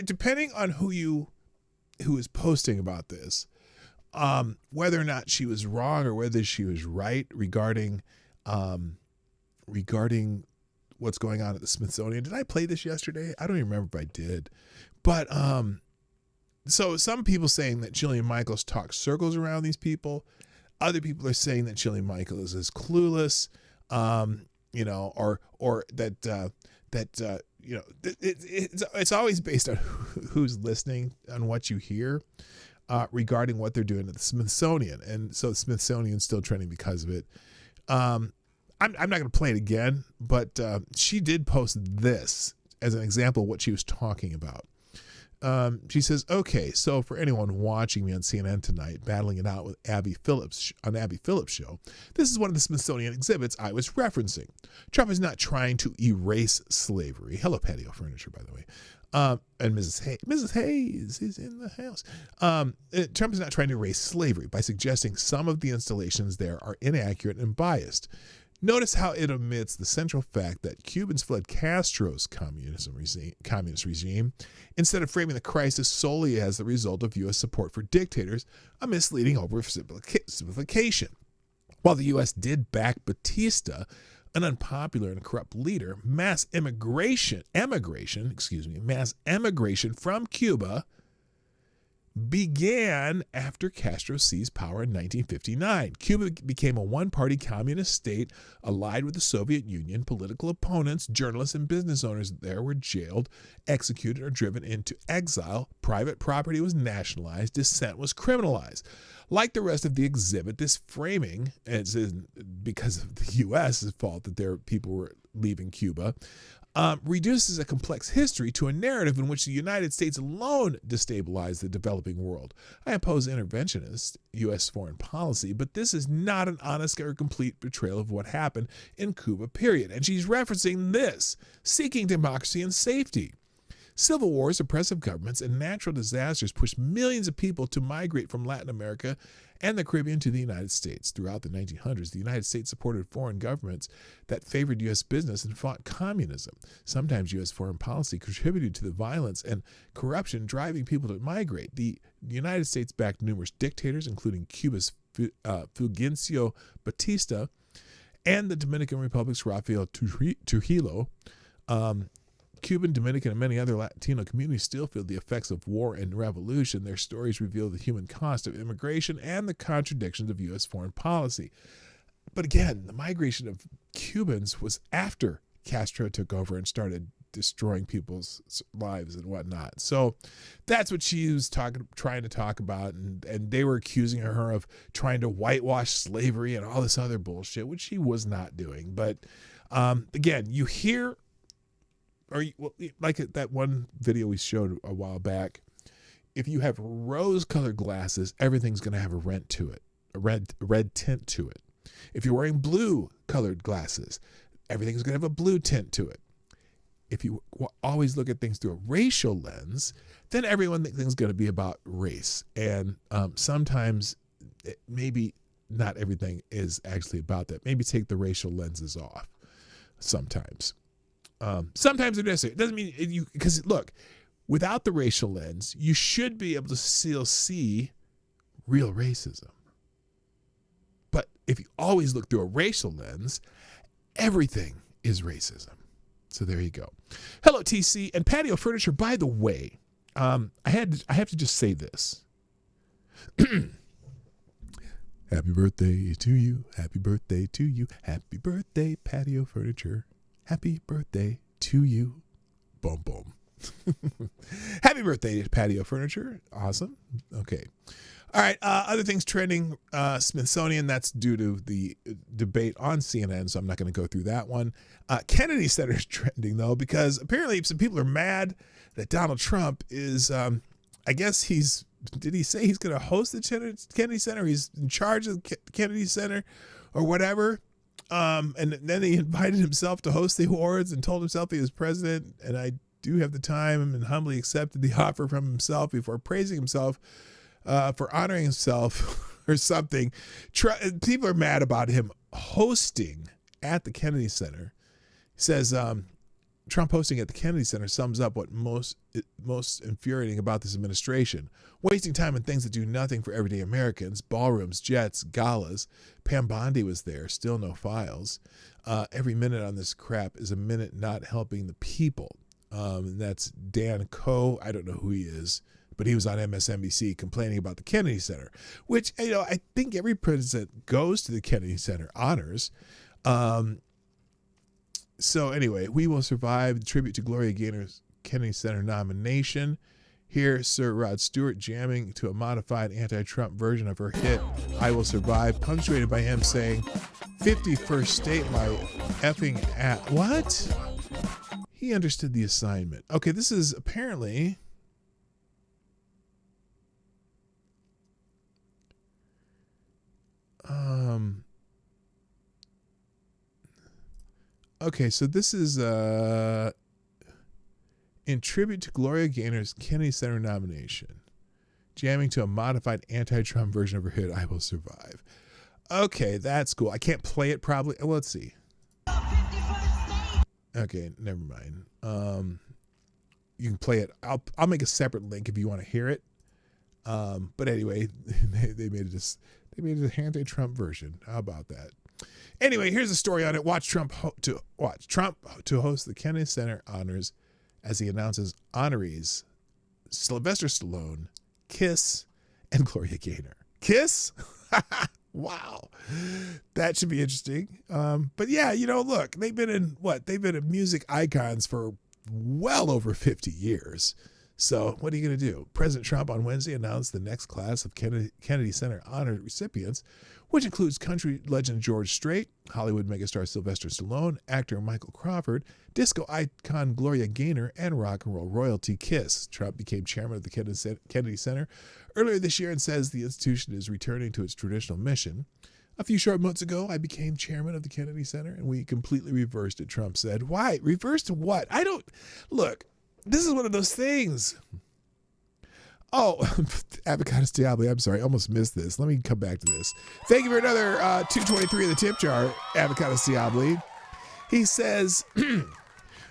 depending on who is posting about this, whether or not she was wrong or whether she was right regarding what's going on at the Smithsonian. Did I play this yesterday? I don't even remember if I did. But so some people saying that Jillian Michaels talks circles around these people. Other people are saying that Jillian Michaels is clueless, or that it's always based on who's listening, on what you hear regarding what they're doing at the Smithsonian. And so the Smithsonian's still trending because of it. I'm not going to play it again, but she did post this as an example of what she was talking about. She says, okay, so for anyone watching me on CNN tonight, battling it out with Abby Phillips on Abby Phillips' show, this is one of the Smithsonian exhibits I was referencing. Trump is not trying to erase slavery. Hello, patio furniture, by the way. And Mrs. Hayes is in the house. Trump is not trying to erase slavery by suggesting some of the installations there are inaccurate and biased. Notice how it omits the central fact that Cubans fled Castro's communist regime instead of framing the crisis solely as the result of U.S. support for dictators, a misleading oversimplification. While the U.S. did back Batista, an unpopular and corrupt leader, mass emigration from Cuba began after Castro seized power in 1959. Cuba became a one-party communist state allied with the Soviet Union. Political opponents, journalists, and business owners there were jailed, executed, or driven into exile. Private property was nationalized. Dissent was criminalized. Like the rest of the exhibit, this framing, as in because of the U.S.'s fault that people were leaving Cuba, reduces a complex history to a narrative in which the United States alone destabilized the developing world. I oppose interventionist U.S. foreign policy, but this is not an honest or complete portrayal of what happened in Cuba, period. And she's referencing this, seeking democracy and safety. Civil wars, oppressive governments, and natural disasters pushed millions of people to migrate from Latin America and the Caribbean to the United States. Throughout the 1900s, the United States supported foreign governments that favored U.S. business and fought communism. Sometimes U.S. foreign policy contributed to the violence and corruption driving people to migrate. The United States backed numerous dictators, including Cuba's Fulgencio Batista and the Dominican Republic's Rafael Trujillo. Cuban, Dominican, and many other Latino communities still feel the effects of war and revolution. Their stories reveal the human cost of immigration and the contradictions of U.S. foreign policy. But again, the migration of Cubans was after Castro took over and started destroying people's lives and whatnot. So that's what she was trying to talk about, and they were accusing her of trying to whitewash slavery and all this other bullshit, which she was not doing. But again, you hear, like that one video we showed a while back, if you have rose-colored glasses, everything's going to have a red tint to it. If you're wearing blue-colored glasses, everything's going to have a blue tint to it. If you always look at things through a racial lens, then everything's going to be about race. And sometimes maybe not everything is actually about that. Maybe take the racial lenses off sometimes. Sometimes they're necessary. It doesn't mean because look, without the racial lens, you should be able to still see real racism. But if you always look through a racial lens, everything is racism. So there you go. Hello, TC and Patio Furniture. By the way, I have to just say this. Happy birthday to you. Happy birthday to you. Happy birthday, patio furniture. Happy birthday to you. Boom, boom. Happy birthday, patio furniture. Awesome. Okay. All right. Other things trending. Smithsonian, that's due to the debate on CNN, so I'm not going to go through that one. Kennedy Center is trending, though, because apparently some people are mad that Donald Trump is, I guess did he say he's going to host the Kennedy Center? He's in charge of the Kennedy Center or whatever. And then he invited himself to host the awards and told himself he was president. And I do have the time and humbly accepted the offer from himself before praising himself for honoring himself or something. People are mad about him hosting at the Kennedy Center. He says, Trump hosting at the Kennedy Center sums up what most infuriating about this administration. Wasting time on things that do nothing for everyday Americans. Ballrooms, jets, galas. Pam Bondi was there. Still no files. Every minute on this crap is a minute not helping the people. And that's Dan Coe. I don't know who he is, but he was on MSNBC complaining about the Kennedy Center, which, I think every president goes to the Kennedy Center honors. So anyway, we will survive. The tribute to Gloria Gaynor's Kennedy Center nomination. Here, Sir Rod Stewart jamming to a modified anti-Trump version of her hit, I Will Survive, punctuated by him saying, 51st state my effing at. What? He understood the assignment. Okay, this is apparently... Okay, so this is in tribute to Gloria Gaynor's Kennedy Center nomination, jamming to a modified anti-Trump version of her hit, I Will Survive. Okay, that's cool. I can't play it probably. Well, let's see. Okay, never mind. You can play it. I'll make a separate link if you want to hear it. But anyway, they made it an anti-Trump version. How about that? Anyway, here's a story on it. Watch Trump to host the Kennedy Center honors as he announces honorees Sylvester Stallone, Kiss, and Gloria Gaynor. Kiss? Wow. That should be interesting. But yeah, look, they've been music icons for well over 50 years. So what are you going to do? President Trump on Wednesday announced the next class of Kennedy Center honor recipients, which includes country legend George Strait, Hollywood megastar Sylvester Stallone, actor Michael Crawford, disco icon Gloria Gaynor, and rock and roll royalty Kiss. Trump became chairman of the Kennedy Center earlier this year and says the institution is returning to its traditional mission. A few short months ago, I became chairman of the Kennedy Center, and we completely reversed it, Trump said. Why? Reversed what? Look, this is one of those things. Oh, Avocados Diablo, I'm sorry, I almost missed this. Let me come back to this. Thank you for another 223 of the tip jar, Avocados Diablo. He says,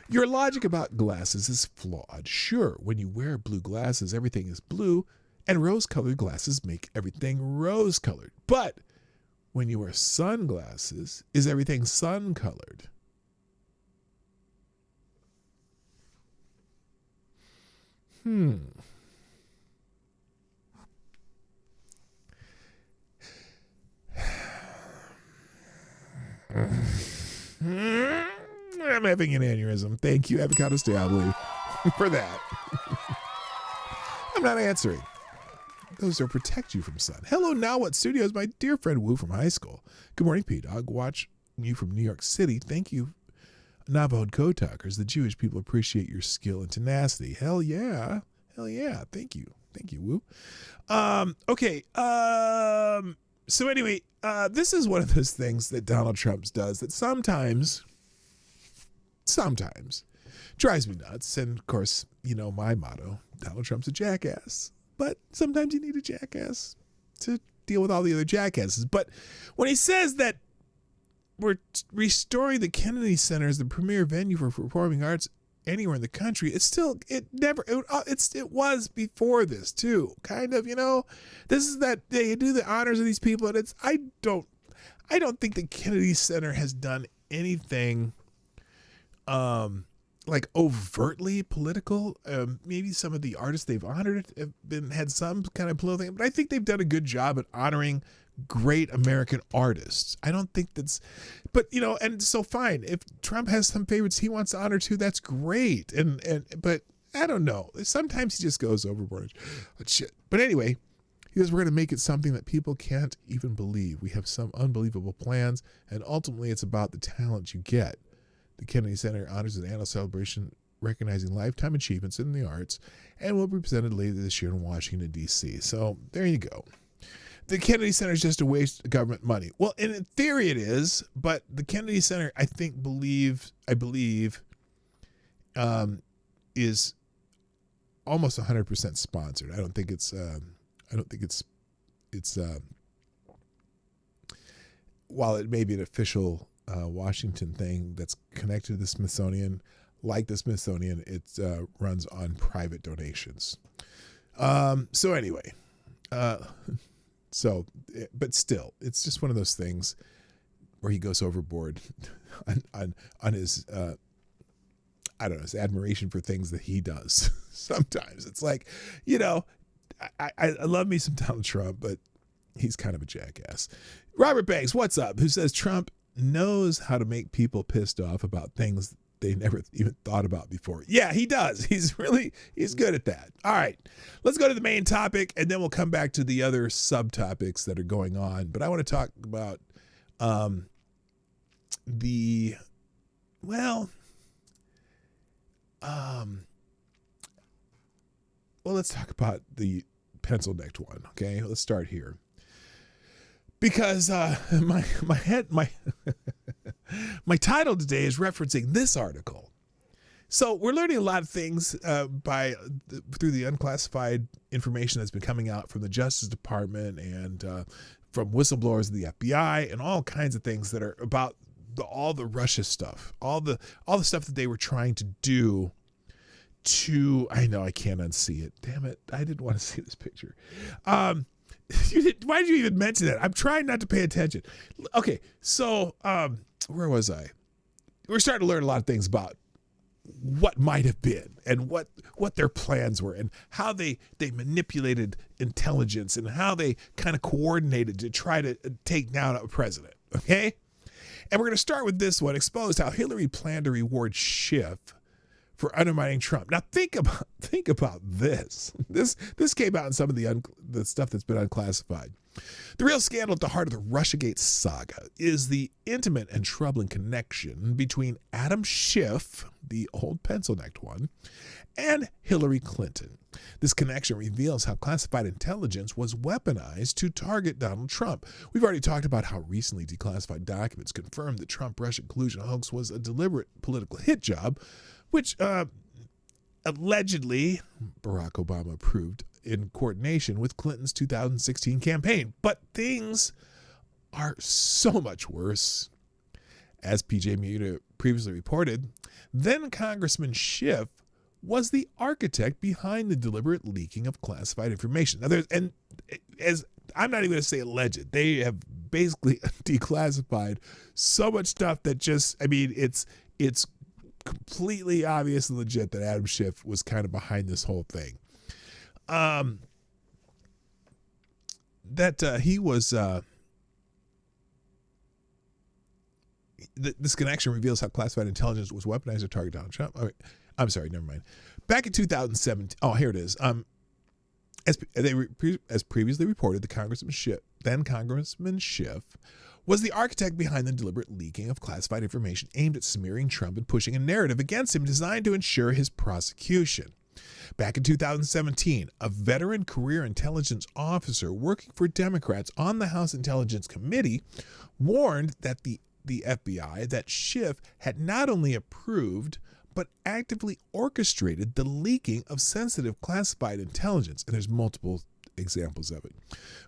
your logic about glasses is flawed. Sure, when you wear blue glasses, everything is blue, and rose-colored glasses make everything rose-colored. But when you wear sunglasses, is everything sun-colored? I'm having an aneurysm. Thank you, Avocados Diablo, for that. I'm not answering. Those are protect you from sun. Hello, Now What Studios, my dear friend Wu from high school. Good morning, P-Dawg. Watch you from New York City. Thank you, Navajo and Code Talkers. The Jewish people appreciate your skill and tenacity. Hell yeah. Hell yeah. Thank you. Thank you, Wu. Okay. So anyway, this is one of those things that Donald Trump does that sometimes drives me nuts. And of course, my motto, Donald Trump's a jackass. But sometimes you need a jackass to deal with all the other jackasses. But when he says that we're restoring the Kennedy Center as the premier venue for performing arts anywhere in the country, it was before this too, kind of, this is that they do the honors of these people, and I don't think the Kennedy Center has done anything like overtly political. Maybe some of the artists they've honored had some kind of political thing, but I think they've done a good job at honoring great American artists. I don't think that's, but and so fine. If Trump has some favorites he wants to honor too, that's great. But I don't know. Sometimes he just goes overboard. Shit. But anyway, he says we're going to make it something that people can't even believe. We have some unbelievable plans, and ultimately it's about the talent you get. The Kennedy Center honors an annual celebration recognizing lifetime achievements in the arts and will be presented later this year in Washington, D.C. So there you go. The Kennedy Center is just a waste of government money. Well, in theory it is, but the Kennedy Center, I believe, is almost 100% sponsored. I don't think it's while it may be an official Washington thing that's connected to the Smithsonian, like the Smithsonian, it runs on private donations. So anyway, but still, it's just one of those things where he goes overboard on his his admiration for things that he does. Sometimes it's like, I love me some Donald Trump, but he's kind of a jackass. Robert Banks, what's up? Who says Trump knows how to make people pissed off about things they never even thought about before. Yeah, he does. He's good at that. All right, let's go to the main topic, and then we'll come back to the other subtopics that are going on. But I want to talk about let's talk about the pencil-necked one. Okay, let's start here. Because my my title today is referencing this article. So we're learning a lot of things through the unclassified information that's been coming out from the Justice Department and from whistleblowers of the FBI and all kinds of things that are about all the Russia stuff, all the stuff that they were trying to do to. I know I can't unsee it. Damn it! I didn't want to see this picture. Why did you even mention that? I'm trying not to pay attention. Okay, so where was I? We're starting to learn a lot of things about what might have been and what their plans were and how they manipulated intelligence and how they kind of coordinated to try to take down a president. Okay, and we're going to start with this one: exposed how Hillary planned to reward Schiff for undermining Trump. Now think about this. This came out in some of the stuff that's been unclassified. The real scandal at the heart of the Russiagate saga is the intimate and troubling connection between Adam Schiff, the old pencil-necked one, and Hillary Clinton. This connection reveals how classified intelligence was weaponized to target Donald Trump. We've already talked about how recently declassified documents confirmed that Trump-Russia collusion hoax was a deliberate political hit job, which allegedly Barack Obama approved in coordination with Clinton's 2016 campaign. But things are so much worse. As PJ Muta previously reported, then Congressman Schiff was the architect behind the deliberate leaking of classified information. Now, as I'm not even going to say alleged, they have basically declassified so much stuff that it's completely obvious and legit that Adam Schiff was kind of behind this whole thing. He was this connection reveals how classified intelligence was weaponized to target Donald Trump. Oh, I'm sorry, never mind. Back in 2017, here it is. As previously reported, Congressman Schiff was the architect behind the deliberate leaking of classified information aimed at smearing Trump and pushing a narrative against him designed to ensure his prosecution. Back in 2017, a veteran career intelligence officer working for Democrats on the House Intelligence Committee warned that the FBI that Schiff had not only approved but actively orchestrated the leaking of sensitive classified intelligence. And there's multiple examples of it.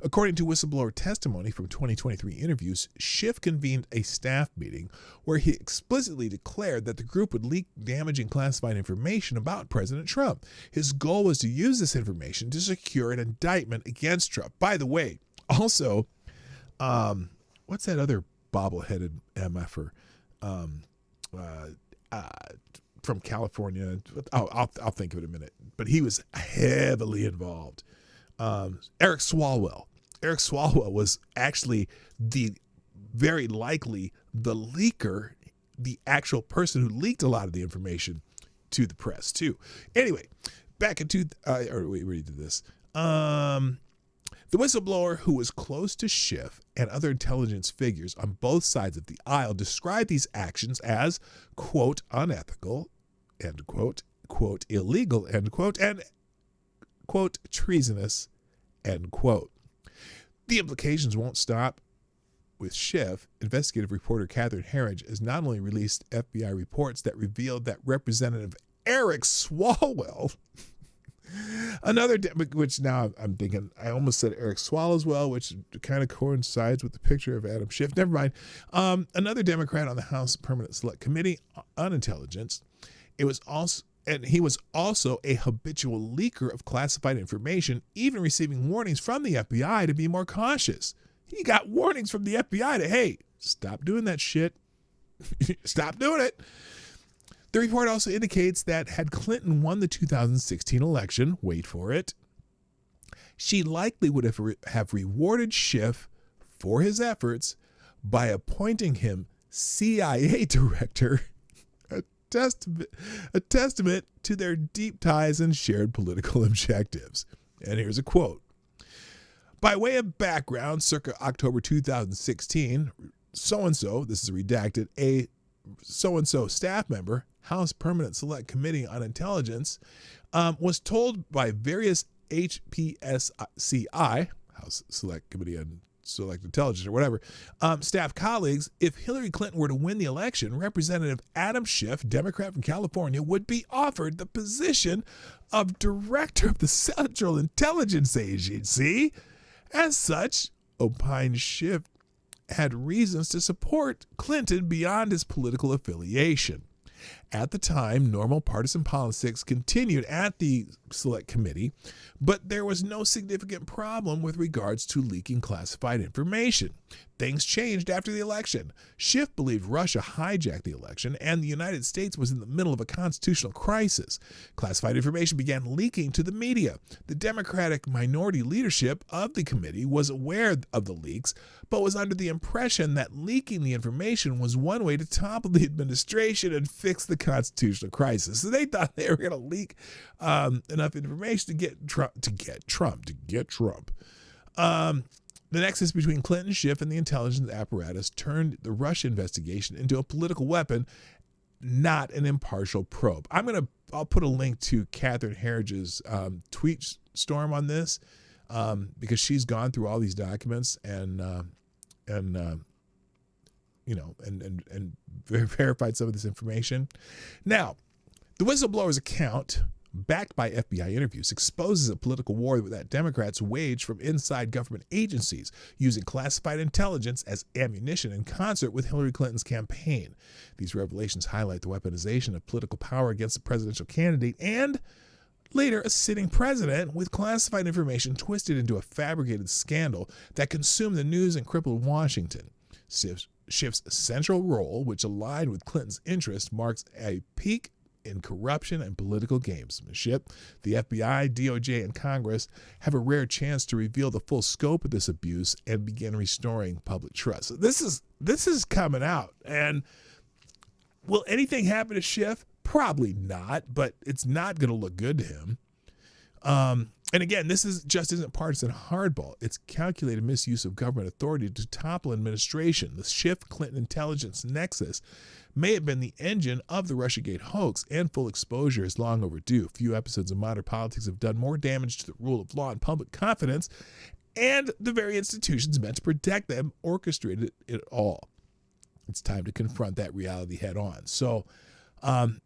According to whistleblower testimony from 2023 interviews, Schiff convened a staff meeting where he explicitly declared that the group would leak damaging classified information about President Trump. His goal was to use this information to secure an indictment against Trump. By the way, also, what's that other bobbleheaded MFer from California? I'll think of it in a minute. But he was heavily involved. Eric Swalwell. Eric Swalwell was actually very likely the leaker, the actual person who leaked a lot of the information to the press too. Anyway, back into we did this. The whistleblower, who was close to Schiff and other intelligence figures on both sides of the aisle, described these actions as, quote, unethical, end quote, quote, illegal, end quote, and, quote, treasonous, end quote. The implications won't stop with Schiff. Investigative reporter Catherine Herridge has not only released FBI reports that revealed that Representative Eric Swalwell, which now I'm thinking, I almost said Eric Swalwell, which kind of coincides with the picture of Adam Schiff. Never mind. Another Democrat on the House Permanent Select Committee on Intelligence. He was also a habitual leaker of classified information, even receiving warnings from the FBI to be more cautious. He got warnings from the FBI to, hey, stop doing that shit. Stop doing it. The report also indicates that had Clinton won the 2016 election, wait for it, she likely would have rewarded Schiff for his efforts by appointing him CIA director, a testament to their deep ties and shared political objectives. And here's a quote. By way of background, circa October 2016, so-and-so, this is redacted, a so-and-so staff member, House Permanent Select Committee on Intelligence, was told by various HPSCI, House Select Committee on Select Intelligence or whatever, staff colleagues, if Hillary Clinton were to win the election, Representative Adam Schiff, Democrat from California, would be offered the position of Director of the Central Intelligence Agency. As such, opined Schiff had reasons to support Clinton beyond his political affiliation. At the time, normal partisan politics continued at the Select Committee, but there was no significant problem with regards to leaking classified information. Things changed after the election. Schiff believed Russia hijacked the election and the United States was in the middle of a constitutional crisis. Classified information began leaking to the media. The Democratic minority leadership of the committee was aware of the leaks, but was under the impression that leaking the information was one way to topple the administration and fix the constitutional crisis. So they thought they were going to leak enough information to get Trump. The nexus between Clinton, Schiff, and the intelligence apparatus turned the Russia investigation into a political weapon, not an impartial probe. I'll put a link to Catherine Herridge's tweet storm on this because she's gone through all these documents and verified some of this information. Now, the whistleblower's account, backed by FBI interviews, exposes a political war that Democrats wage from inside government agencies, using classified intelligence as ammunition in concert with Hillary Clinton's campaign. These revelations highlight the weaponization of political power against the presidential candidate and, later, a sitting president, with classified information twisted into a fabricated scandal that consumed the news and crippled Washington. Schiff's central role, which aligned with Clinton's interests, marks a peak in corruption and political gamesmanship. The FBI, DOJ, and Congress have a rare chance to reveal the full scope of this abuse and begin restoring public trust. So this is coming out. And will anything happen to Schiff? Probably not, but it's not going to look good to him. And again, this isn't partisan hardball. It's calculated misuse of government authority to topple administration. The Schiff-Clinton intelligence nexus may have been the engine of the Russiagate hoax, and full exposure is long overdue. Few episodes of modern politics have done more damage to the rule of law and public confidence, and the very institutions meant to protect them orchestrated it all. It's time to confront that reality head on. So, they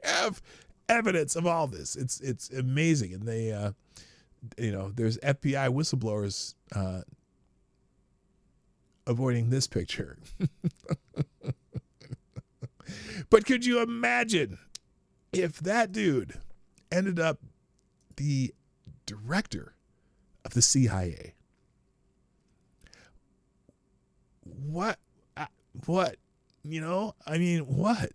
have evidence of all this. It's amazing, and they, there's FBI whistleblowers avoiding this picture. But could you imagine if that dude ended up the director of the CIA? What? What? What?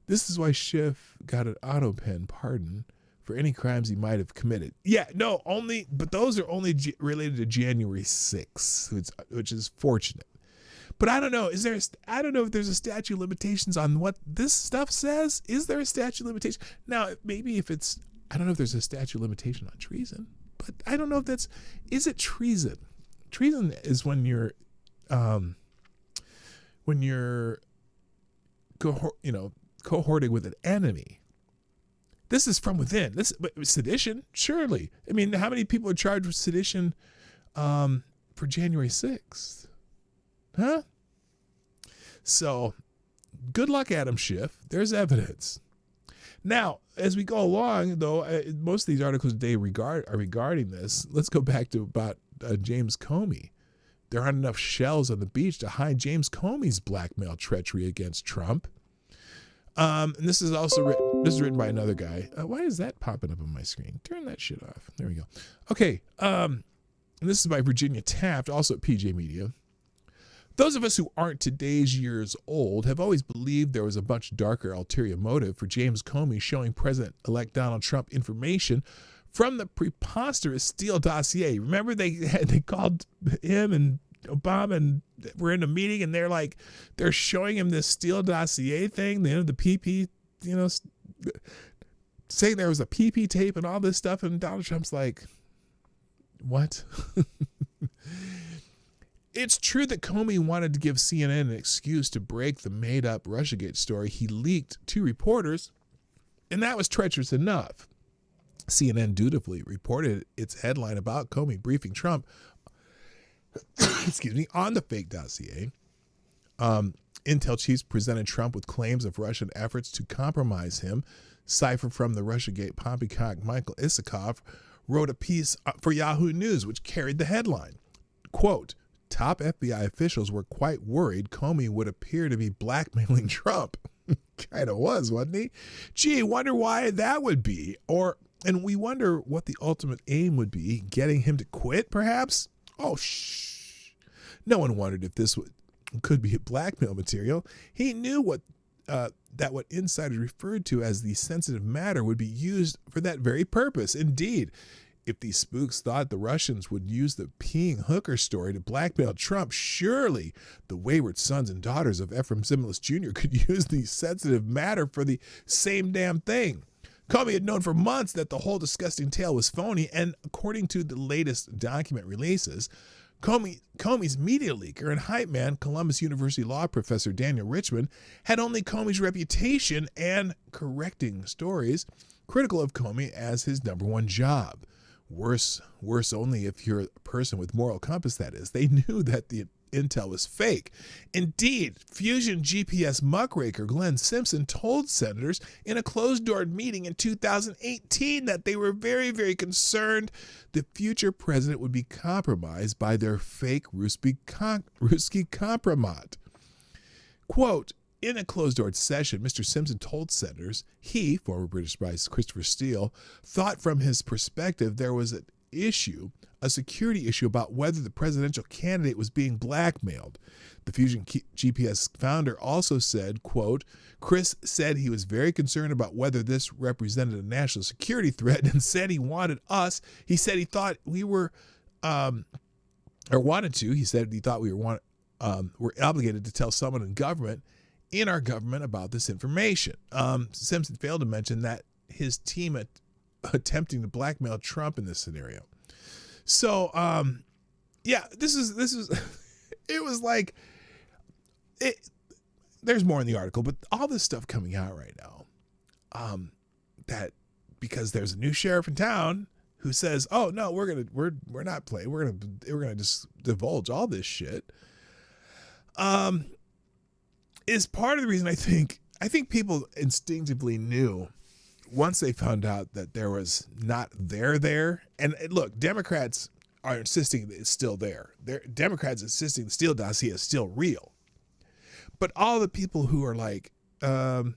This is why Schiff got an auto pen pardon for any crimes he might have committed. Yeah, no, but those are only related to January 6th, which is fortunate. But I don't know. I don't know if there's a statute of limitations on what this stuff says. Is there a statute of limitation? Now, maybe I don't know if there's a statute of limitation on treason, but I don't know if is it treason? Treason is when you're cohorting with an enemy. This is from within. Sedition, surely. I mean, how many people are charged with sedition for January 6th? Huh? So, good luck, Adam Schiff. There's evidence. Now, as we go along, though, most of these articles today are regarding this. Let's go back to about James Comey. There aren't enough shells on the beach to hide James Comey's blackmail treachery against Trump. And this is also written by another guy. Why is that popping up on my screen? Turn that shit off. There we go. Okay. And this is by Virginia Taft, also at PJ Media. Those of us who aren't today's years old have always believed there was a much darker ulterior motive for James Comey showing President-elect Donald Trump information from the preposterous Steele dossier. Remember they called him and Obama and we're in a meeting and they're showing him this Steele dossier thing, the PP, saying there was a PP tape and all this stuff, and Donald Trump's like, what? It's true that Comey wanted to give CNN an excuse to break the made-up Russiagate story he leaked to reporters, and that was treacherous enough. CNN dutifully reported its headline about Comey briefing Trump on the fake dossier. Intel chiefs presented Trump with claims of Russian efforts to compromise him. Cipher from the Russiagate poppycock Michael Isikoff wrote a piece for Yahoo News, which carried the headline, quote, top FBI officials were quite worried Comey would appear to be blackmailing Trump. Kind of was, wasn't he? Gee, wonder why that would be. And we wonder what the ultimate aim would be, getting him to quit, perhaps? Oh, shh. No one wondered if this could be a blackmail material. He knew that what insiders referred to as the sensitive matter would be used for that very purpose. Indeed, if these spooks thought the Russians would use the peeing hooker story to blackmail Trump, surely the wayward sons and daughters of Ephraim Zimbalist Jr. could use the sensitive matter for the same damn thing. Comey had known for months that the whole disgusting tale was phony, and according to the latest document releases, Comey's media leaker and hype man, Columbus University law professor Daniel Richman, had only Comey's reputation and correcting stories critical of Comey as his number one job. Worse only if you're a person with moral compass, that is. They knew that the intel was fake. Indeed, Fusion GPS muckraker Glenn Simpson told senators in a closed-door meeting in 2018 that they were very, very concerned the future president would be compromised by their fake Ruski compromat. Quote, in a closed-door session, Mr. Simpson told senators he, former British Vice Christopher Steele, thought from his perspective there was a security issue about whether the presidential candidate was being blackmailed. The Fusion GPS founder also said, quote, Chris said he was very concerned about whether this represented a national security threat and said he wanted us. He said he thought we were, he said he thought we were obligated to tell someone in our government about this information. Simpson failed to mention that his team attempting to blackmail Trump in this scenario. So, this is, it was like, there's more in the article, but all this stuff coming out right now, that because there's a new sheriff in town who says, oh no, we're not playing. We're going to just divulge all this shit. Is part of the reason I think people instinctively knew once they found out that there was not there. And look, Democrats are insisting that it's still there. Democrats insisting the Steele dossier is still real. But all the people who are like, well,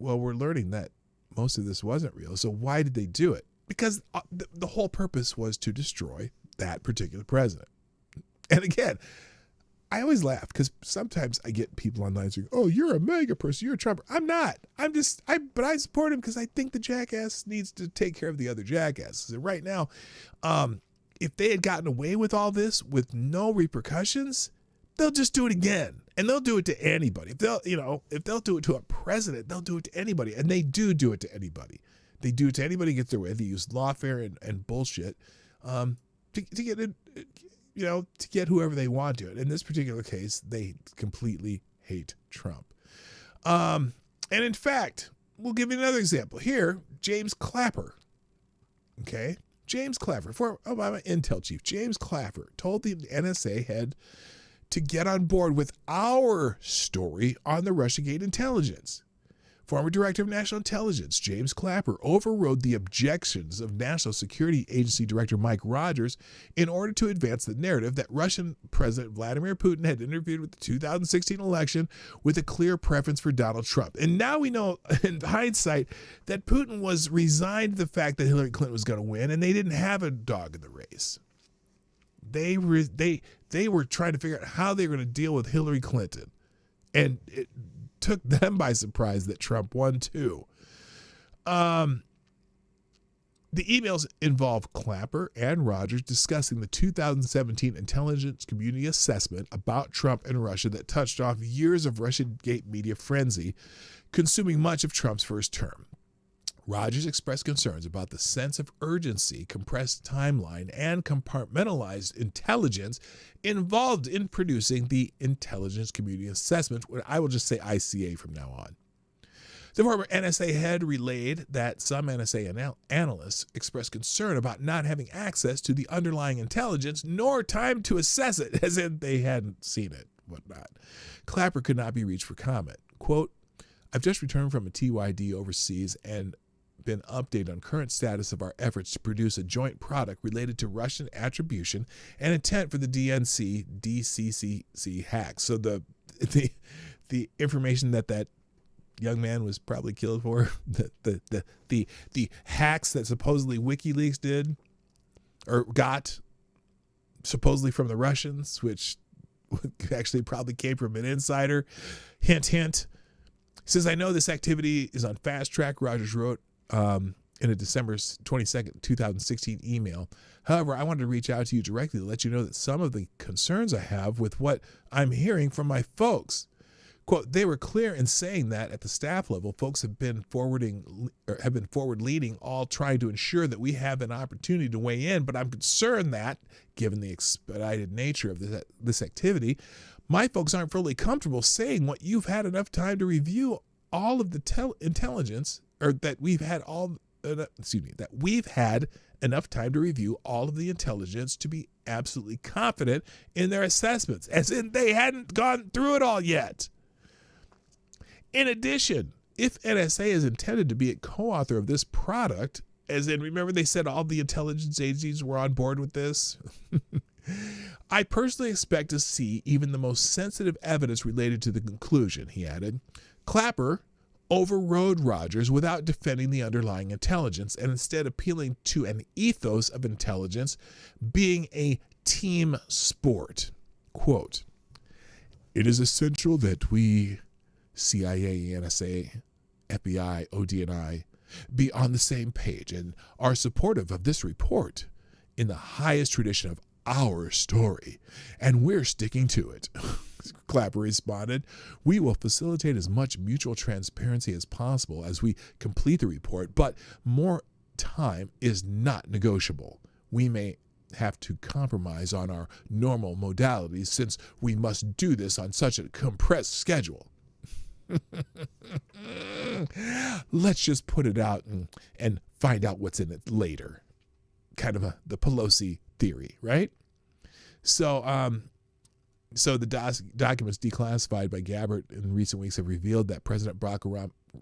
we're learning that most of this wasn't real. So why did they do it? Because the whole purpose was to destroy that particular president. And again, I always laugh because sometimes I get people online saying, "Oh, you're a mega person. You're a Trumper." I'm not. But I support him because I think the jackass needs to take care of the other jackasses. And right now, if they had gotten away with all this with no repercussions, they'll just do it again, and they'll do it to anybody. If they'll do it to a president, they'll do it to anybody, and they do it to anybody. They do it to anybody who gets their way. They use lawfare and bullshit to get it. To get whoever they want to. In this particular case, they completely hate Trump. And in fact, we'll give you another example. Here, James Clapper. Okay? James Clapper, former Obama Intel chief, James Clapper told the NSA head to get on board with our story on the Russiagate intelligence. Former Director of National Intelligence, James Clapper, overrode the objections of National Security Agency Director Mike Rogers in order to advance the narrative that Russian President Vladimir Putin had interfered with the 2016 election with a clear preference for Donald Trump. And now we know, in hindsight, that Putin was resigned to the fact that Hillary Clinton was going to win, and they didn't have a dog in the race. They were trying to figure out how they were going to deal with Hillary Clinton. And it took them by surprise that Trump won too. The emails involve Clapper and Rogers discussing the 2017 intelligence community assessment about Trump and Russia that touched off years of Russiagate media frenzy, consuming much of Trump's first term. Rogers expressed concerns about the sense of urgency, compressed timeline, and compartmentalized intelligence involved in producing the intelligence community assessment, what I will just say ICA from now on. The former NSA head relayed that some NSA analysts expressed concern about not having access to the underlying intelligence nor time to assess it, as in they hadn't seen it, whatnot. Clapper could not be reached for comment. Quote, "I've just returned from a TYD overseas and been updated on current status of our efforts to produce a joint product related to Russian attribution and intent for the DNC DCCC hack." So the information that young man was probably killed for, the hacks that supposedly WikiLeaks did or got supposedly from the Russians, which actually probably came from an insider. Hint, hint. He says, "I know this activity is on fast track," Rogers wrote in a December 22nd, 2016 email. "However, I wanted to reach out to you directly to let you know that some of the concerns I have with what I'm hearing from my folks." Quote, "They were clear in saying that at the staff level, folks have been forward leading, all trying to ensure that we have an opportunity to weigh in. But I'm concerned that, given the expedited nature of this activity, my folks aren't fully comfortable saying what you've had enough time to review all of the intelligence, or that we've had enough time to review all of the intelligence to be absolutely confident in their assessments," as in they hadn't gone through it all yet. In addition, if NSA is intended to be a co-author of this product, as in, remember they said all the intelligence agencies were on board with this? "I personally expect to see even the most sensitive evidence related to the conclusion," he added. Clapper overrode Rogers without defending the underlying intelligence and instead appealing to an ethos of intelligence being a team sport. Quote, "It is essential that we, CIA, NSA, FBI, ODNI, be on the same page and are supportive of this report in the highest tradition of our story, and we're sticking to it." Clapper responded, "We will facilitate as much mutual transparency as possible as we complete the report, but more time is not negotiable. We may have to compromise on our normal modalities since we must do this on such a compressed schedule." Let's just put it out and find out what's in it later. Kind of the Pelosi theory, right? So the documents declassified by Gabbard in recent weeks have revealed that President Barack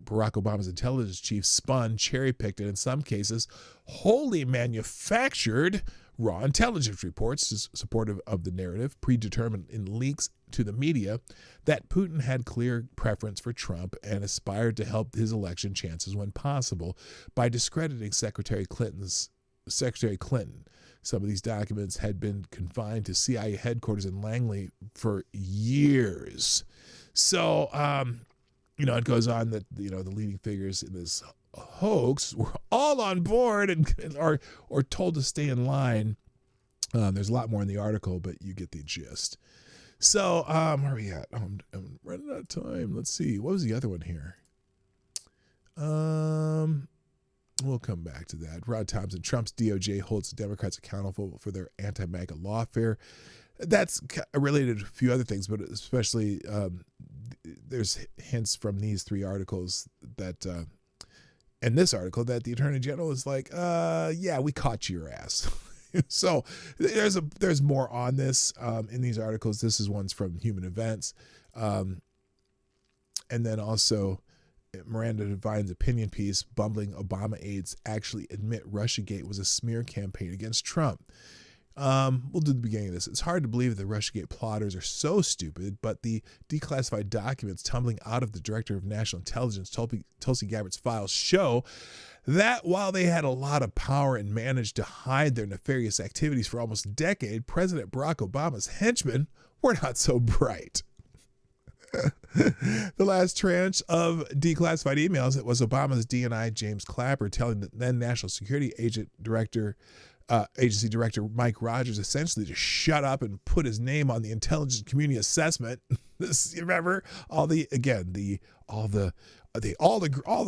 Obama's intelligence chief spun, cherry-picked, and in some cases wholly manufactured raw intelligence reports supportive of the narrative, predetermined in leaks to the media, that Putin had clear preference for Trump and aspired to help his election chances when possible by discrediting Secretary Clinton, Some of these documents had been confined to CIA headquarters in Langley for years. So, it goes on that, the leading figures in this hoax were all on board and are told to stay in line. There's a lot more in the article, but you get the gist. So, where are we at? I'm running out of time. Let's see. What was the other one here? We'll come back to that. Rod Thompson, Trump's DOJ holds the Democrats accountable for their anti-MAGA lawfare. That's related to a few other things, but especially there's hints from these three articles that, and this article, that the Attorney General is like, yeah, we caught your ass. So there's more on this in these articles. This is one's from Human Events. And then also Miranda Devine's opinion piece, bumbling Obama aides actually admit Russiagate was a smear campaign against Trump. We'll do the beginning of this. It's hard to believe that the Russiagate plotters are so stupid, but the declassified documents tumbling out of the Director of National Intelligence, Tulsi Gabbard's files, show that while they had a lot of power and managed to hide their nefarious activities for almost a decade, President Barack Obama's henchmen were not so bright. The last tranche of declassified emails, it was Obama's DNI James Clapper telling the then National Security Agency Director Mike Rogers essentially to shut up and put his name on the intelligence community assessment. This, you remember, all the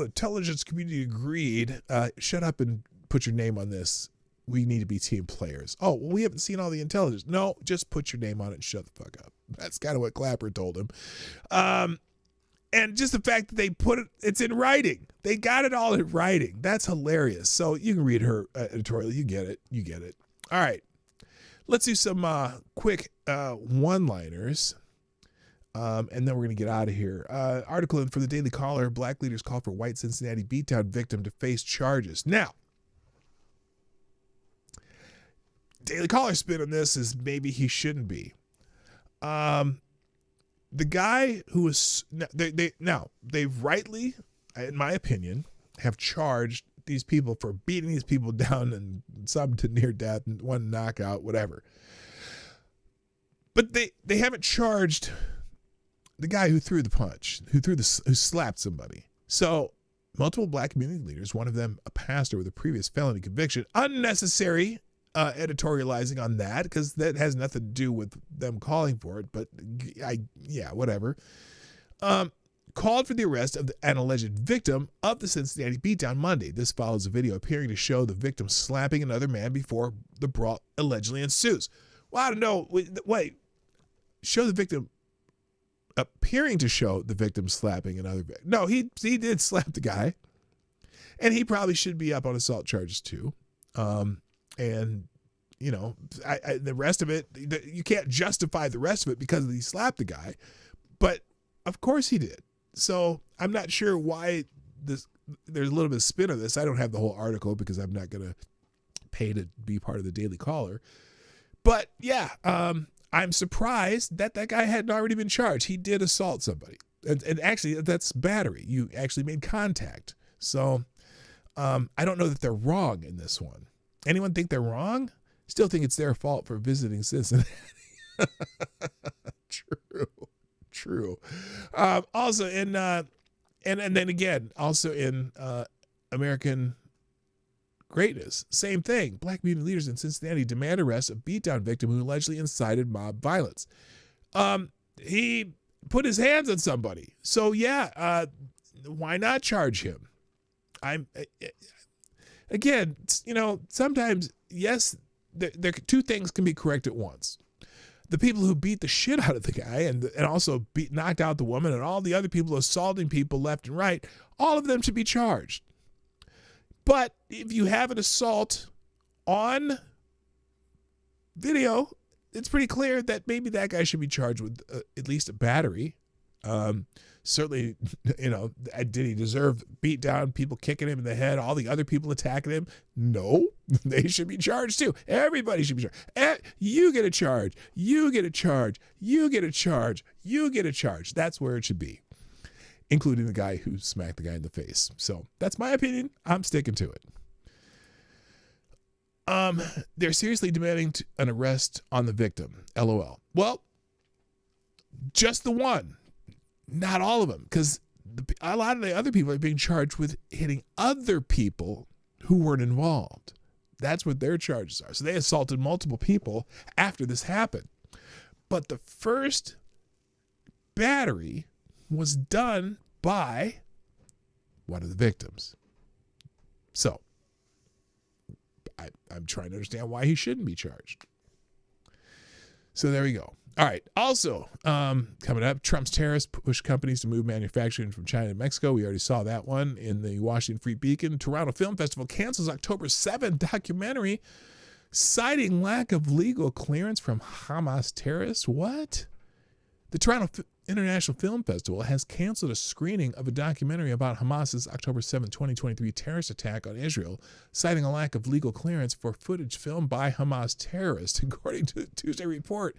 intelligence community agreed. Shut up and put your name on this. We need to be team players. Oh, well, we haven't seen all the intelligence. No, just put your name on it and shut the fuck up. That's kind of what Clapper told him. And just the fact that they put it's in writing. They got it all in writing. That's hilarious. So you can read her editorial. You get it. All right. Let's do some quick one-liners. And then we're going to get out of here. Article for the Daily Caller, Black leaders call for white Cincinnati beatdown victim to face charges. Now, Daily Caller spin on this is maybe he shouldn't be. The guy who was they've rightly, in my opinion, have charged these people for beating these people down and some to near death and one knockout, whatever. But they haven't charged the guy who threw the punch, who slapped somebody. So multiple black community leaders, one of them a pastor with a previous felony conviction, unnecessary editorializing on that because that has nothing to do with them calling for it. But whatever. Called for the arrest of an alleged victim of the Cincinnati beatdown Monday. This follows a video appearing to show the victim slapping another man before the brawl allegedly ensues. Well, I don't know. Wait. Show the victim appearing to show the victim slapping another victim. No, he did slap the guy. And he probably should be up on assault charges too. And, the rest of it, you can't justify the rest of it because he slapped the guy. But, of course, he did. So I'm not sure why there's a little bit of spin of this. I don't have the whole article because I'm not going to pay to be part of the Daily Caller. But, yeah, I'm surprised that guy hadn't already been charged. He did assault somebody. And actually, that's battery. You actually made contact. So I don't know that they're wrong in this one. Anyone think they're wrong? Still think it's their fault for visiting Cincinnati. True. Also in and then again, also in American Greatness, same thing. Black community leaders in Cincinnati demand arrest of beatdown victim who allegedly incited mob violence. He put his hands on somebody. So yeah, why not charge him? Again, sometimes, yes, there two things can be correct at once. The people who beat the shit out of the guy and also knocked out the woman and all the other people assaulting people left and right, all of them should be charged. But if you have an assault on video, it's pretty clear that maybe that guy should be charged with at least a battery. Certainly, did he deserve beat down, people kicking him in the head, all the other people attacking him? No, they should be charged too. Everybody should be charged. You get a charge. You get a charge. You get a charge. You get a charge. That's where it should be, including the guy who smacked the guy in the face. So that's my opinion. I'm sticking to it. They're seriously demanding an arrest on the victim. LOL. Well, just the one, not all of them, because a lot of the other people are being charged with hitting other people who weren't involved. That's what their charges are. So they assaulted multiple people after this happened. But the first battery was done by one of the victims. So I'm trying to understand why he shouldn't be charged. So there we go. All right. Also, coming up, Trump's tariffs push companies to move manufacturing from China to Mexico. We already saw that one in the Washington Free Beacon. Toronto Film Festival cancels October 7th documentary citing lack of legal clearance from Hamas terrorists. What? The Toronto International Film Festival has canceled a screening of a documentary about Hamas's October 7, 2023 terrorist attack on Israel, citing a lack of legal clearance for footage filmed by Hamas terrorists, according to the Tuesday report.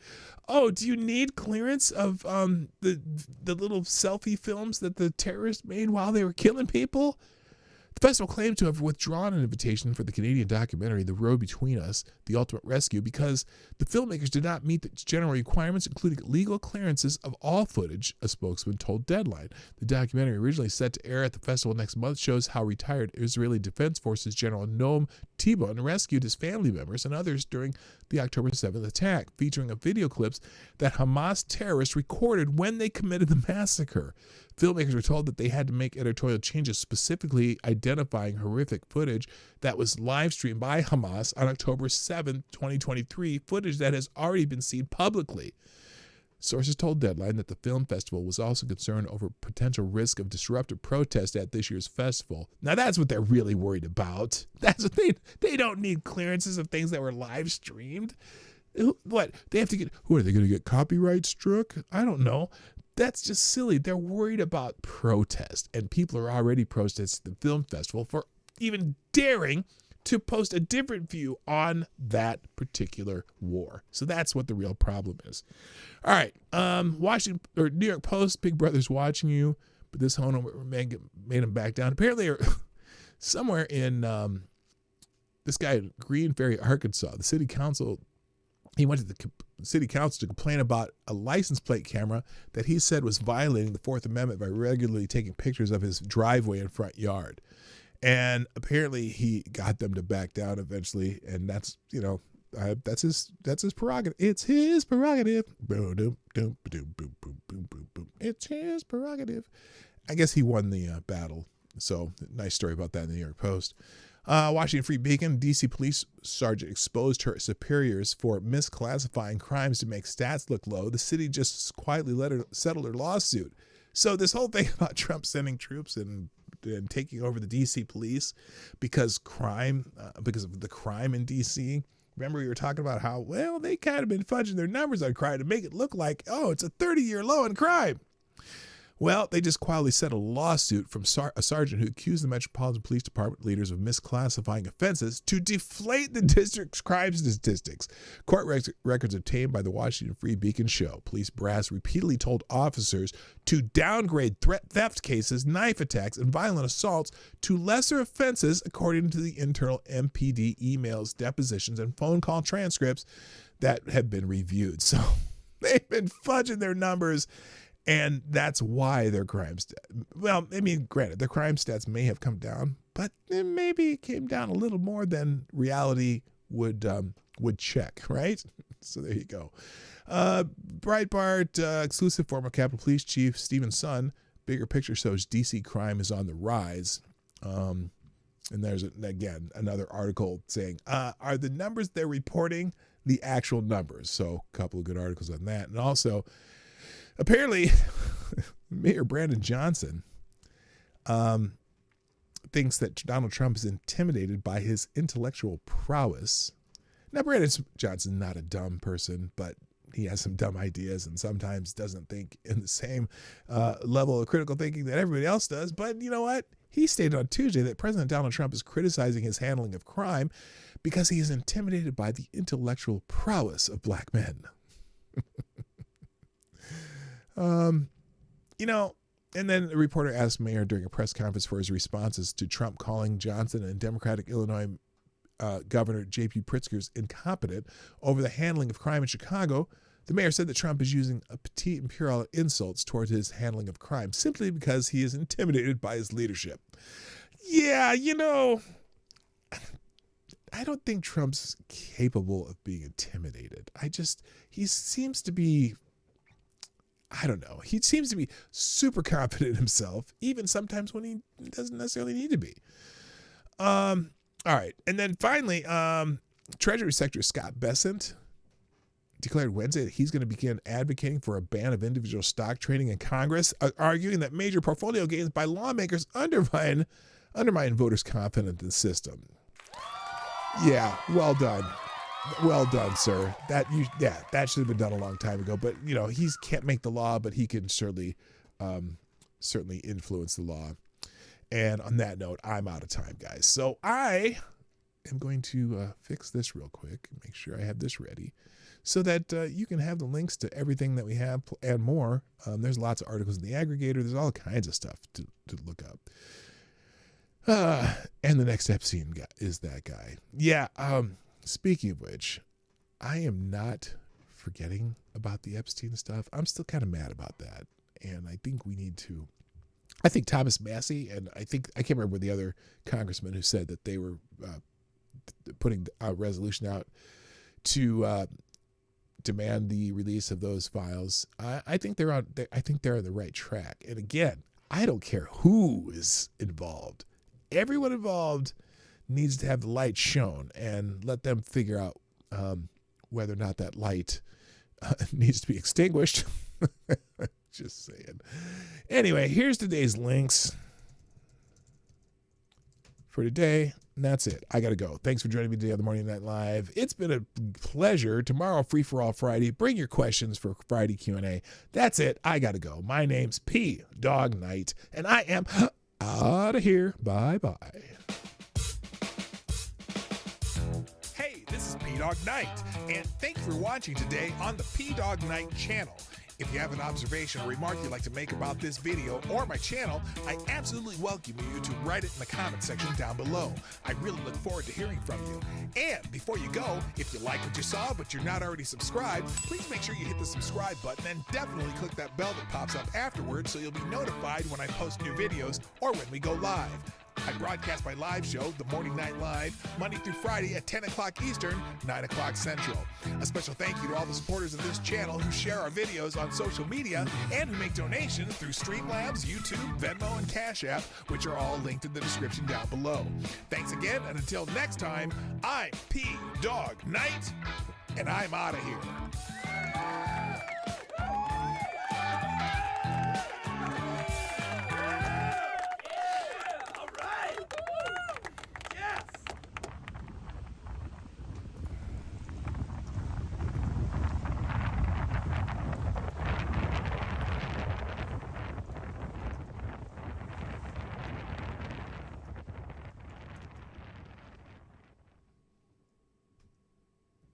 Oh, do you need clearance of the little selfie films that the terrorists made while they were killing people? The festival claimed to have withdrawn an invitation for the Canadian documentary The Road Between Us, The Ultimate Rescue, because the filmmakers did not meet the general requirements, including legal clearances of all footage, a spokesman told Deadline. The documentary, originally set to air at the festival next month, shows how retired Israeli Defense Forces General Noam Tibon rescued his family members and others during the October 7th attack, featuring a video clips that Hamas terrorists recorded when they committed the massacre. Filmmakers were told that they had to make editorial changes specifically identifying horrific footage that was live streamed by Hamas on October 7, 2023, footage that has already been seen publicly. Sources told Deadline that the film festival was also concerned over potential risk of disruptive protest at this year's festival. Now that's what they're really worried about. That's what they don't need clearances of things that were live streamed. What? They have to get, who are they going to get copyright struck? I don't know. That's just silly. They're worried about protest, and people are already protesting the film festival for even daring to post a different view on that particular war. So that's what the real problem is. All right, Washington or New York Post, Big Brother's watching you, but this homeowner made him back down. Apparently, somewhere in this guy in Green Ferry, Arkansas, the city council. He went to the city council to complain about a license plate camera that he said was violating the Fourth Amendment by regularly taking pictures of his driveway and front yard. And apparently he got them to back down eventually. And that's, that's his prerogative. It's his prerogative. Boom, boom, boom, boom, boom, boom, boom, boom, boom. It's his prerogative. I guess he won the battle. So nice story about that in the New York Post. Washington Free Beacon, D.C. police sergeant exposed her superiors for misclassifying crimes to make stats look low. The city just quietly let her settle her lawsuit. So this whole thing about Trump sending troops and taking over the D.C. police because of the crime in D.C. Remember we were talking about how, well, they kind of been fudging their numbers on crime to make it look like, oh, it's a 30-year low in crime. Well, they just quietly settled a lawsuit from a sergeant who accused the Metropolitan Police Department leaders of misclassifying offenses to deflate the district's crime statistics. Court records obtained by the Washington Free Beacon show police brass repeatedly told officers to downgrade theft cases, knife attacks, and violent assaults to lesser offenses, according to the internal MPD emails, depositions, and phone call transcripts that have been reviewed. So they've been fudging their numbers. And that's why their crime stats, well, I mean, granted, their crime stats may have come down, but maybe it came down a little more than reality would check, right? So there you go. Breitbart, exclusive former Capitol Police Chief Stephen Sun, bigger picture shows D.C. crime is on the rise. And there's, again, another article saying, are the numbers they're reporting the actual numbers? So a couple of good articles on that. And also, apparently, Mayor Brandon Johnson thinks that Donald Trump is intimidated by his intellectual prowess. Now, Brandon Johnson's not a dumb person, but he has some dumb ideas and sometimes doesn't think in the same level of critical thinking that everybody else does. But you know what? He stated on Tuesday that President Donald Trump is criticizing his handling of crime because he is intimidated by the intellectual prowess of black men. And then the reporter asked Mayor during a press conference for his responses to Trump calling Johnson and Democratic Illinois Governor J.P. Pritzker's incompetent over the handling of crime in Chicago, the mayor said that Trump is using a petite and puerile insults towards his handling of crime simply because he is intimidated by his leadership. Yeah, I don't think Trump's capable of being intimidated. He seems to be, I don't know. He seems to be super confident in himself, even sometimes when he doesn't necessarily need to be. All right. And then finally, Treasury Secretary Scott Bessent declared Wednesday that he's going to begin advocating for a ban of individual stock trading in Congress, arguing that major portfolio gains by lawmakers undermine voters' confidence in the system. Yeah, well done. Well done, sir. That should have been done a long time ago. But he can't make the law, but he can certainly influence the law. And on that note, I'm out of time, guys. So I am going to fix this real quick, make sure I have this ready, so that you can have the links to everything that we have and more. There's lots of articles in the aggregator. There's all kinds of stuff to look up. And the next Epstein guy is that guy. Yeah. Speaking of which, I am not forgetting about the Epstein stuff. I'm still kind of mad about that. And I think I think Thomas Massey, and I can't remember the other congressman who said that they were putting a resolution out to demand the release of those files. I think they're on the right track. And again, I don't care who is involved. Everyone involved needs to have the light shown, and let them figure out whether or not that light needs to be extinguished. Just saying. Anyway, here's today's links for today. And that's it. I got to go. Thanks for joining me today on the Morning Night Live. It's been a pleasure. Tomorrow, Free for All Friday. Bring your questions for Friday Q&A. That's it. I got to go. My name's Dawg Knight, and I am out of here. Bye-bye. Hey, this is Dawg Knight, and thank you for watching today on the PDawgKnight channel. If you have an observation or remark you'd like to make about this video or my channel, I absolutely welcome you to write it in the comment section down below. I really look forward to hearing from you. And before you go, if you like what you saw but you're not already subscribed, please make sure you hit the subscribe button and definitely click that bell that pops up afterwards so you'll be notified when I post new videos or when we go live. I broadcast my live show, The Morning Night Live, Monday through Friday at 10 o'clock Eastern, 9 o'clock Central. A special thank you to all the supporters of this channel who share our videos on social media and who make donations through Streamlabs, YouTube, Venmo, and Cashapp, which are all linked in the description down below. Thanks again, and until next time, I'm Dawg Knight, and I'm out of here.